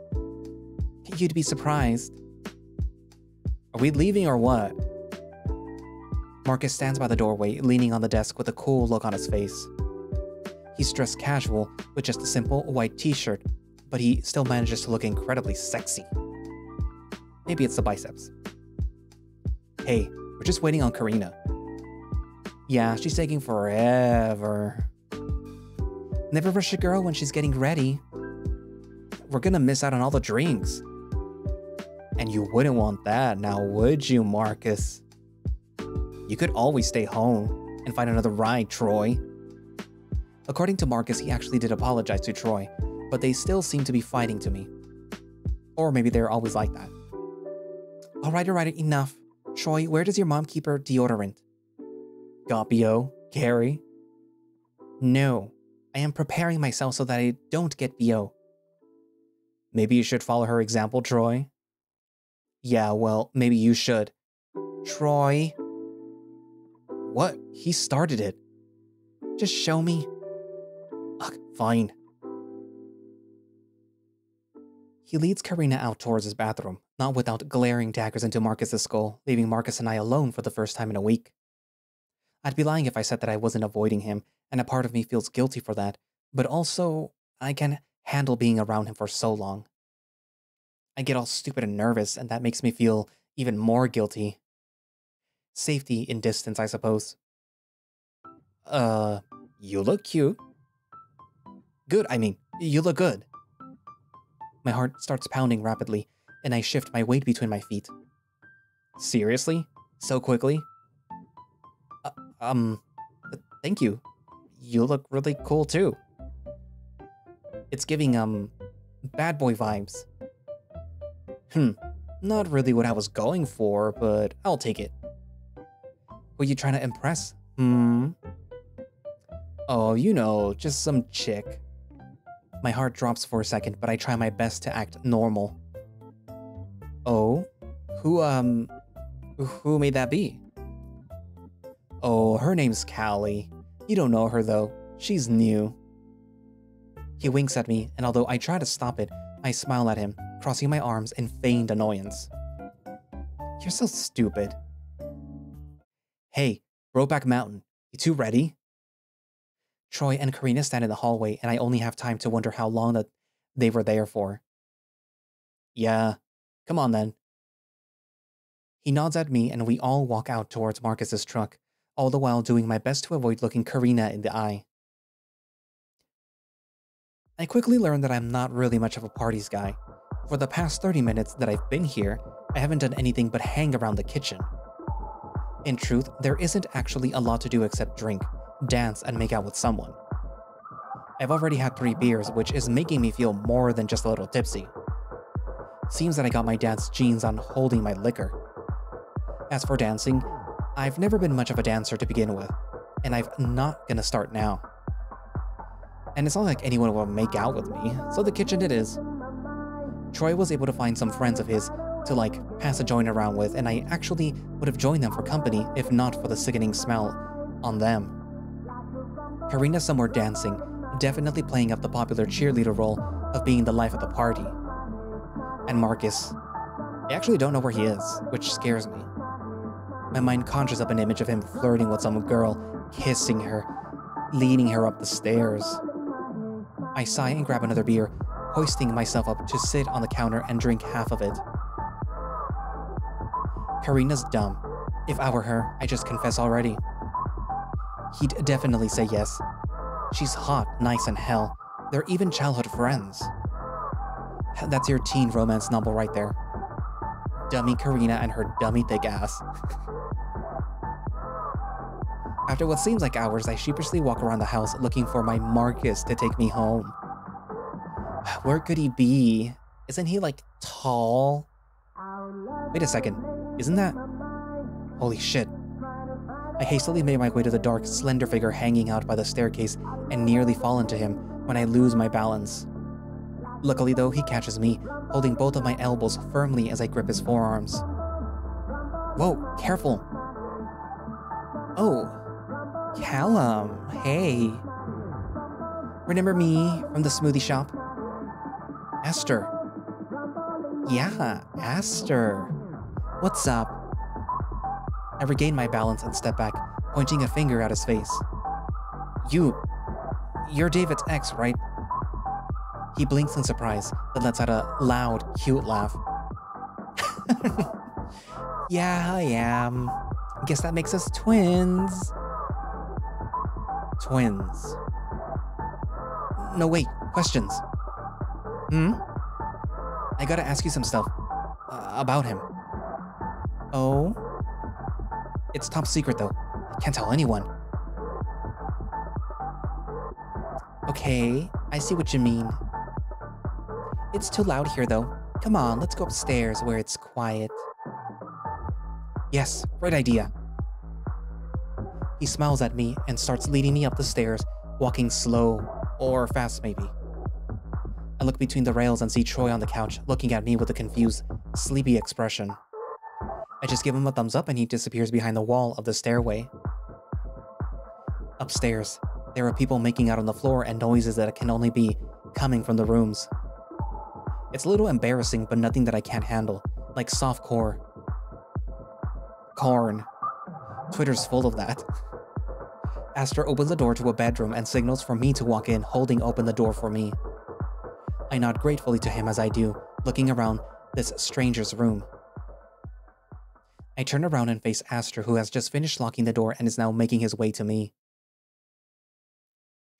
You'd be surprised. Are we leaving or what? Marcus stands by the doorway, leaning on the desk with a cool look on his face. He's dressed casual with just a simple white t-shirt, but he still manages to look incredibly sexy. Maybe it's the biceps. Hey, we're just waiting on Karina. Yeah, she's taking forever. Never rush a girl when she's getting ready. We're gonna miss out on all the drinks. And you wouldn't want that, now would you, Marcus? You could always stay home and find another ride, Troy. According to Marcus, he actually did apologize to Troy, but they still seem to be fighting to me. Or maybe they're always like that. Alright, enough. Troy, where does your mom keep her deodorant? Got Carrie? No, I am preparing myself so that I don't get BO. Maybe you should follow her example, Troy. Yeah, well, maybe you should. Troy. What? He started it. Just show me. Ugh, fine. He leads Karina out towards his bathroom, not without glaring daggers into Marcus's skull, leaving Marcus and I alone for the first time in a week. I'd be lying if I said that I wasn't avoiding him, and a part of me feels guilty for that, but also, I can handle being around him for so long. I get all stupid and nervous, and that makes me feel even more guilty. Safety in distance, I suppose. You look cute. Good, I mean, you look good. My heart starts pounding rapidly, and I shift my weight between my feet. Seriously? So quickly? Thank you. You look really cool too. It's giving, bad boy vibes. Not really what I was going for, but I'll take it. Were you trying to impress? Oh, you know, just some chick. My heart drops for a second, but I try my best to act normal. Oh? Who may that be? Oh, her name's Callie. You don't know her though. She's new. He winks at me, and although I try to stop it, I smile at him, crossing my arms in feigned annoyance. You're so stupid. Hey, Brokeback Mountain, you two ready? Troy and Karina stand in the hallway, and I only have time to wonder how long that they were there for. Yeah, come on then. He nods at me, and we all walk out towards Marcus's truck, all the while doing my best to avoid looking Karina in the eye. I quickly learn that I'm not really much of a parties guy. For the past 30 minutes that I've been here, I haven't done anything but hang around the kitchen. In truth, there isn't actually a lot to do except drink, dance, and make out with someone. I've already had 3 beers, which is making me feel more than just a little tipsy. Seems that I got my dad's genes on holding my liquor. As for dancing, I've never been much of a dancer to begin with, and I'm not gonna start now. And it's not like anyone will make out with me, so the kitchen it is. Troy was able to find some friends of his to pass a joint around with, and I actually would have joined them for company if not for the sickening smell on them. Karina's somewhere dancing, definitely playing up the popular cheerleader role of being the life of the party. And Marcus, I actually don't know where he is, which scares me. My mind conjures up an image of him flirting with some girl, kissing her, leading her up the stairs. I sigh and grab another beer, hoisting myself up to sit on the counter and drink half of it. Karina's dumb. If I were her, I'd just confess already. He'd definitely say yes. She's hot, nice, and hell. They're even childhood friends. That's your teen romance novel right there. Dummy Karina and her dummy thick ass. After what seems like hours, I sheepishly walk around the house looking for my Marcus to take me home. Where could he be? Isn't he tall? Wait a second, isn't that? Holy shit. I hastily made my way to the dark, slender figure hanging out by the staircase and nearly fall into him when I lose my balance. Luckily though, he catches me, holding both of my elbows firmly as I grip his forearms. Whoa, careful. Oh, Callum, hey. Remember me from the smoothie shop? Esther. Yeah, Esther. What's up? I regain my balance and step back, pointing a finger at his face. You're David's ex, right? He blinks in surprise, then lets out a loud, cute laugh. Yeah, I am. Guess that makes us twins. Twins. No, wait. Questions. I gotta ask you some stuff. About him. Oh? It's top secret, though. I can't tell anyone. Okay, I see what you mean. It's too loud here, though. Come on, let's go upstairs where it's quiet. Yes, great idea. He smiles at me and starts leading me up the stairs, walking slow, or fast maybe. I look between the rails and see Troy on the couch, looking at me with a confused, sleepy expression. I just give him a thumbs up and he disappears behind the wall of the stairway. Upstairs, there are people making out on the floor and noises that can only be coming from the rooms. It's a little embarrassing, but nothing that I can't handle, like softcore. Corn. Twitter's full of that. Aster opens the door to a bedroom and signals for me to walk in, holding open the door for me. I nod gratefully to him as I do, looking around this stranger's room. I turn around and face Aster, who has just finished locking the door and is now making his way to me.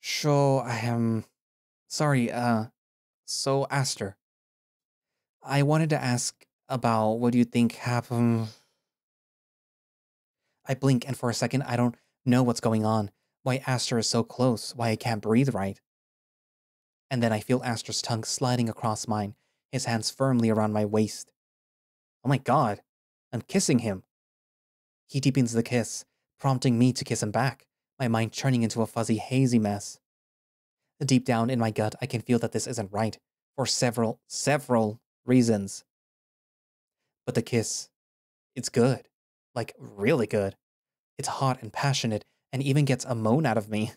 So, sorry, so Aster. I wanted to ask about what do you think happened. I blink and for a second I don't know what's going on, why Aster is so close, why I can't breathe right. And then I feel Aster's tongue sliding across mine, his hands firmly around my waist. Oh my god, I'm kissing him. He deepens the kiss, prompting me to kiss him back, my mind turning into a fuzzy, hazy mess. Deep down in my gut, I can feel that this isn't right, for several reasons. But the kiss, it's good. Like, really good. It's hot and passionate, and even gets a moan out of me.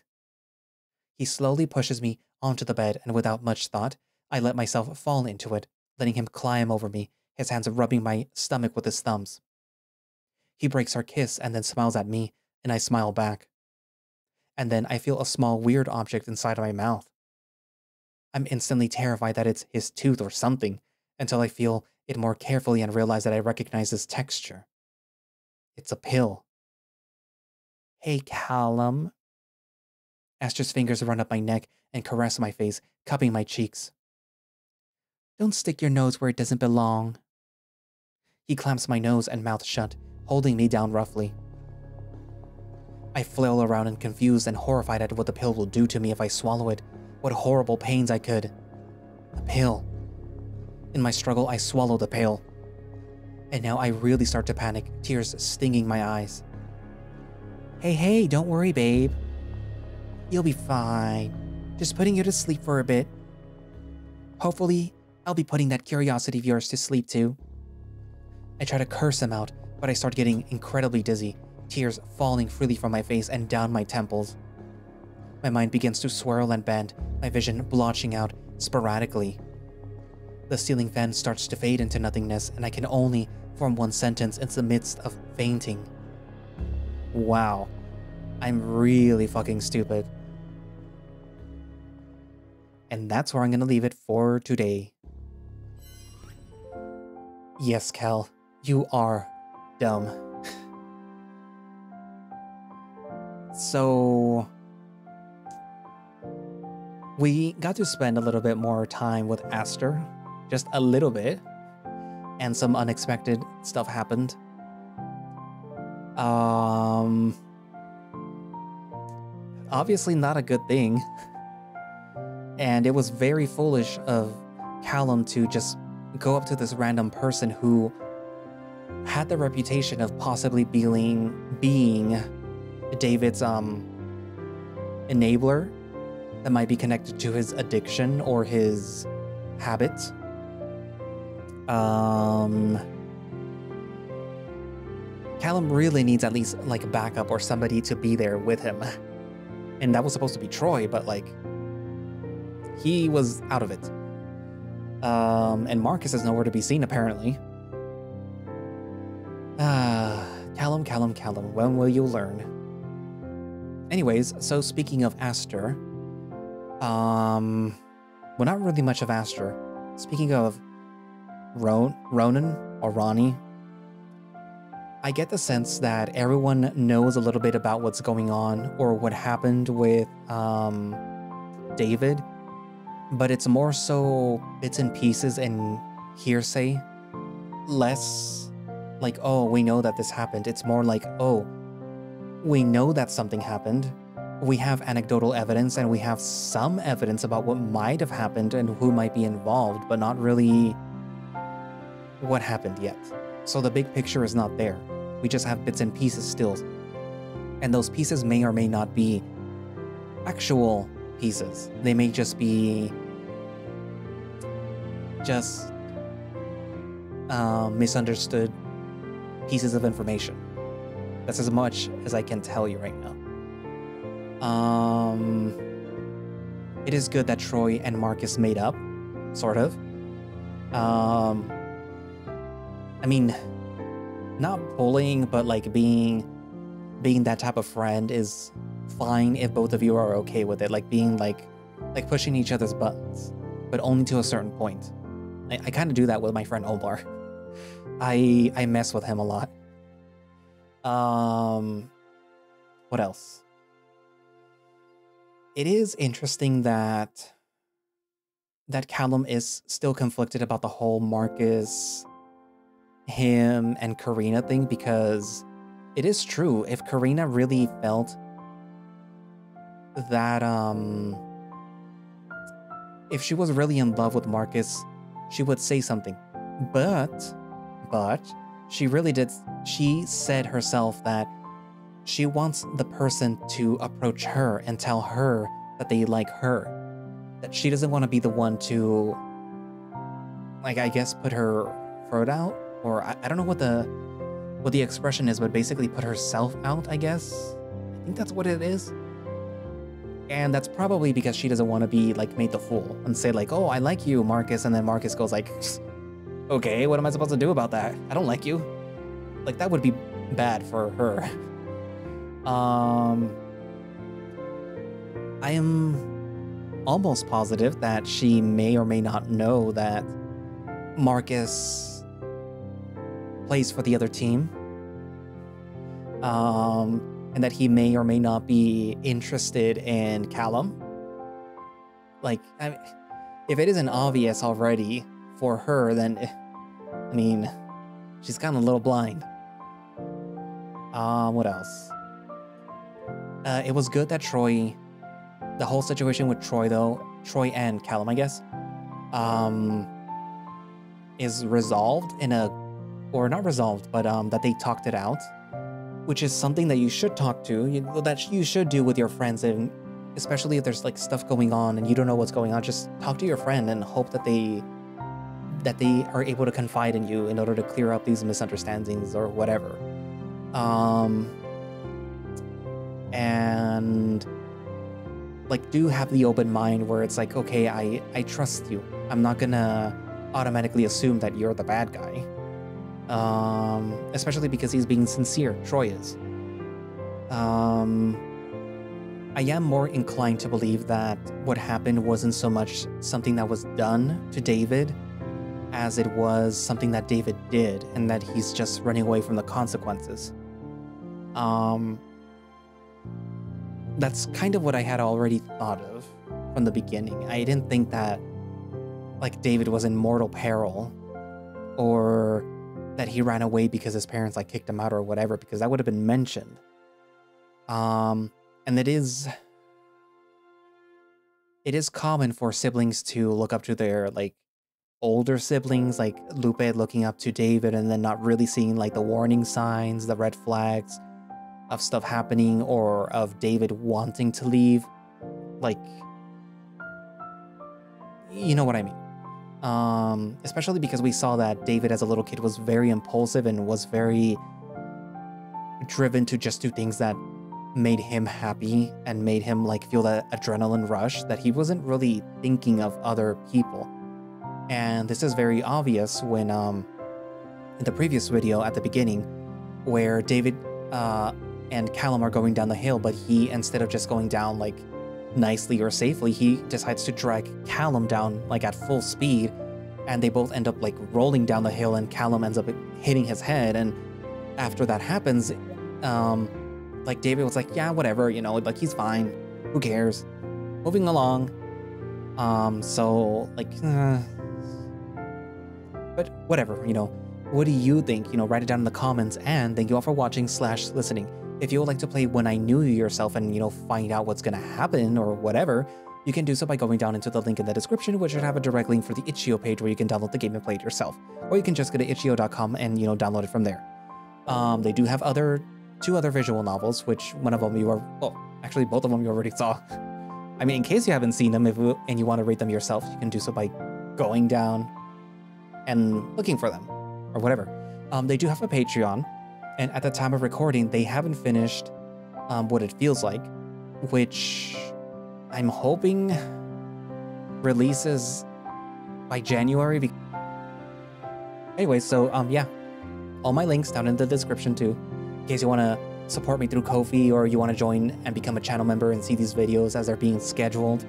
He slowly pushes me onto the bed, and without much thought, I let myself fall into it, letting him climb over me, his hands rubbing my stomach with his thumbs. He breaks our kiss and then smiles at me, and I smile back. And then I feel a small weird object inside of my mouth. I'm instantly terrified that it's his tooth or something, until I feel it more carefully and realize that I recognize this texture. It's a pill. Hey, Callum. Aster's fingers run up my neck and caress my face, cupping my cheeks. Don't stick your nose where it doesn't belong. He clamps my nose and mouth shut, holding me down roughly. I flail around and confused and horrified at what the pill will do to me if I swallow it, what horrible pains I could. The pill. In my struggle, I swallow the pill. And now I really start to panic, tears stinging my eyes. Hey, don't worry, babe. You'll be fine. Just putting you to sleep for a bit. Hopefully, I'll be putting that curiosity of yours to sleep too. I try to curse him out, but I start getting incredibly dizzy, tears falling freely from my face and down my temples. My mind begins to swirl and bend, my vision blotching out sporadically. The ceiling fan starts to fade into nothingness, and I can only form one sentence in the midst of fainting. Wow. I'm really fucking stupid. And that's where I'm gonna leave it for today. Yes, Cal, you are dumb. So, we got to spend a little bit more time with Aster, just a little bit, and some unexpected stuff happened. Obviously not a good thing. And it was very foolish of Callum to just go up to this random person who had the reputation of possibly being David's enabler that might be connected to his addiction or his habits. Callum really needs at least like a backup or somebody to be there with him. And that was supposed to be Troy, but like he was out of it. And Marcus is nowhere to be seen apparently. Callum, when will you learn? Anyways, so speaking of Aster, well, not really much of Aster. Speaking of Ronan or Ronnie, I get the sense that everyone knows a little bit about what's going on or what happened with David, but it's more so bits and pieces and hearsay, less like, oh, we know that this happened. It's more like, oh, we know that something happened. We have anecdotal evidence and we have some evidence about what might have happened and who might be involved, but not really what happened yet. So the big picture is not there. We just have bits and pieces still. And those pieces may or may not be actual pieces. They may just be misunderstood pieces of information. That's as much as I can tell you right now. It is good that Troy and Marcus made up, sort of. I mean, not bullying, but like being that type of friend is fine if both of you are okay with it. Like being like pushing each other's buttons, but only to a certain point. I kind of do that with my friend Omar. I mess with him a lot. What else? It is interesting that Callum is still conflicted about the whole Marcus, him, and Karina thing, because it is true. If Karina really felt that, if she was really in love with Marcus, she would say something. But she really did. She said herself that she wants the person to approach her and tell her that they like her. That she doesn't want to be the one to, like, I guess, put her throat out. Or I don't know what the expression is, but basically put herself out, I guess. I think that's what it is. And that's probably because she doesn't want to be, like, made the fool and say, like, oh, I like you, Marcus. And then Marcus goes like, okay, what am I supposed to do about that? I don't like you. Like, that would be bad for her. I am almost positive that she may or may not know that Marcus plays for the other team. And that he may or may not be interested in Callum. Like, if it isn't obvious already for her, then, I mean, she's kind of a little blind. What else? It was good that Troy, the whole situation with Troy and Callum, I guess, is resolved or not resolved, but that they talked it out, which is something that you should talk to, that you should do with your friends, and especially if there's like stuff going on and you don't know what's going on, just talk to your friend and hope that they are able to confide in you in order to clear up these misunderstandings or whatever. And like, do have the open mind where it's like, okay, I trust you. I'm not gonna automatically assume that you're the bad guy. Especially because he's being sincere. Troy is. I am more inclined to believe that what happened wasn't so much something that was done to David as it was something that David did, and that he's just running away from the consequences. That's kind of what I had already thought of from the beginning. I didn't think that, like, David was in mortal peril, or that he ran away because his parents, like, kicked him out or whatever, because that would have been mentioned. And it is common for siblings to look up to their, like, older siblings, like Lupe looking up to David and then not really seeing, like, the warning signs, the red flags of stuff happening, or of David wanting to leave. Like, you know what I mean. Especially because we saw that David as a little kid was very impulsive and was very driven to just do things that made him happy and made him, like, feel that adrenaline rush, that he wasn't really thinking of other people. And this is very obvious when in the previous video at the beginning, where David and Callum are going down the hill, but he, instead of just going down, like, nicely or safely, he decides to drag Callum down, like, at full speed, and they both end up, like, rolling down the hill, and Callum ends up hitting his head. And after that happens, like David was like, yeah, whatever, you know, like he's fine. Who cares? Moving along. So like, but whatever, you know. What do you think? You know, write it down in the comments, and thank you all for watching / listening. If you would like to play When I Knew You yourself and, you know, find out what's gonna happen or whatever, you can do so by going down into the link in the description, which should have a direct link for the itch.io page where you can download the game and play it yourself. Or you can just go to itch.io.com and, you know, download it from there. They do have two other visual novels, which one of them you are, well, actually both of them you already saw. I mean, in case you haven't seen them and you want to read them yourself, you can do so by going down and looking for them or whatever. They do have a Patreon, and at the time of recording, they haven't finished What It Feels Like, which I'm hoping releases by January. Anyway, so yeah, all my links down in the description too, in case you want to support me through Ko-fi, or you want to join and become a channel member and see these videos as they're being scheduled,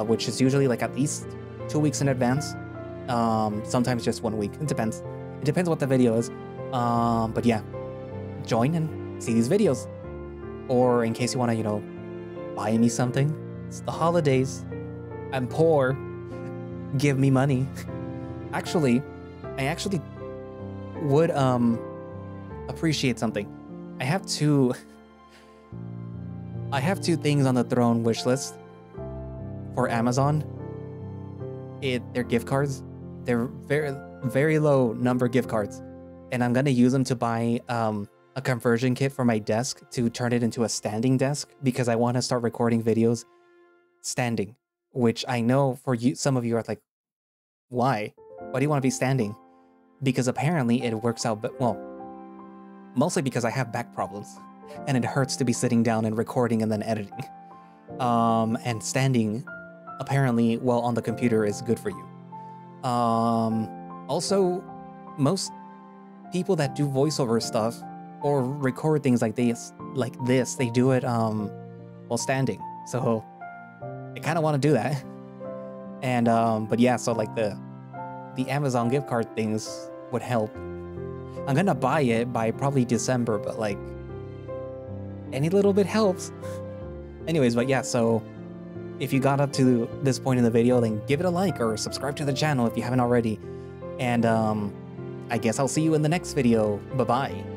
which is usually like at least 2 weeks in advance. Sometimes just 1 week. It depends. It depends what the video is. But yeah, join and see these videos. Or in case you want to, you know, buy me something. It's the holidays. I'm poor. Give me money. Actually, I actually would appreciate something. I have two things on the throne wish list for Amazon. They're gift cards. They're very low number gift cards, and I'm gonna use them to buy a conversion kit for my desk to turn it into a standing desk, because I want to start recording videos standing, which I know for you, some of you are like, why do you want to be standing? Because apparently it works out, but well, mostly because I have back problems and it hurts to be sitting down and recording and then editing. And standing apparently, well, on the computer is good for you. Also, most people that do voiceover stuff or record things like this, they do it while standing. So I kind of want to do that. And but yeah, so like the Amazon gift card things would help. I'm gonna buy it by probably December, but like any little bit helps. Anyways, but yeah, so if you got up to this point in the video, then give it a like or subscribe to the channel if you haven't already. And I guess I'll see you in the next video. Bye-bye.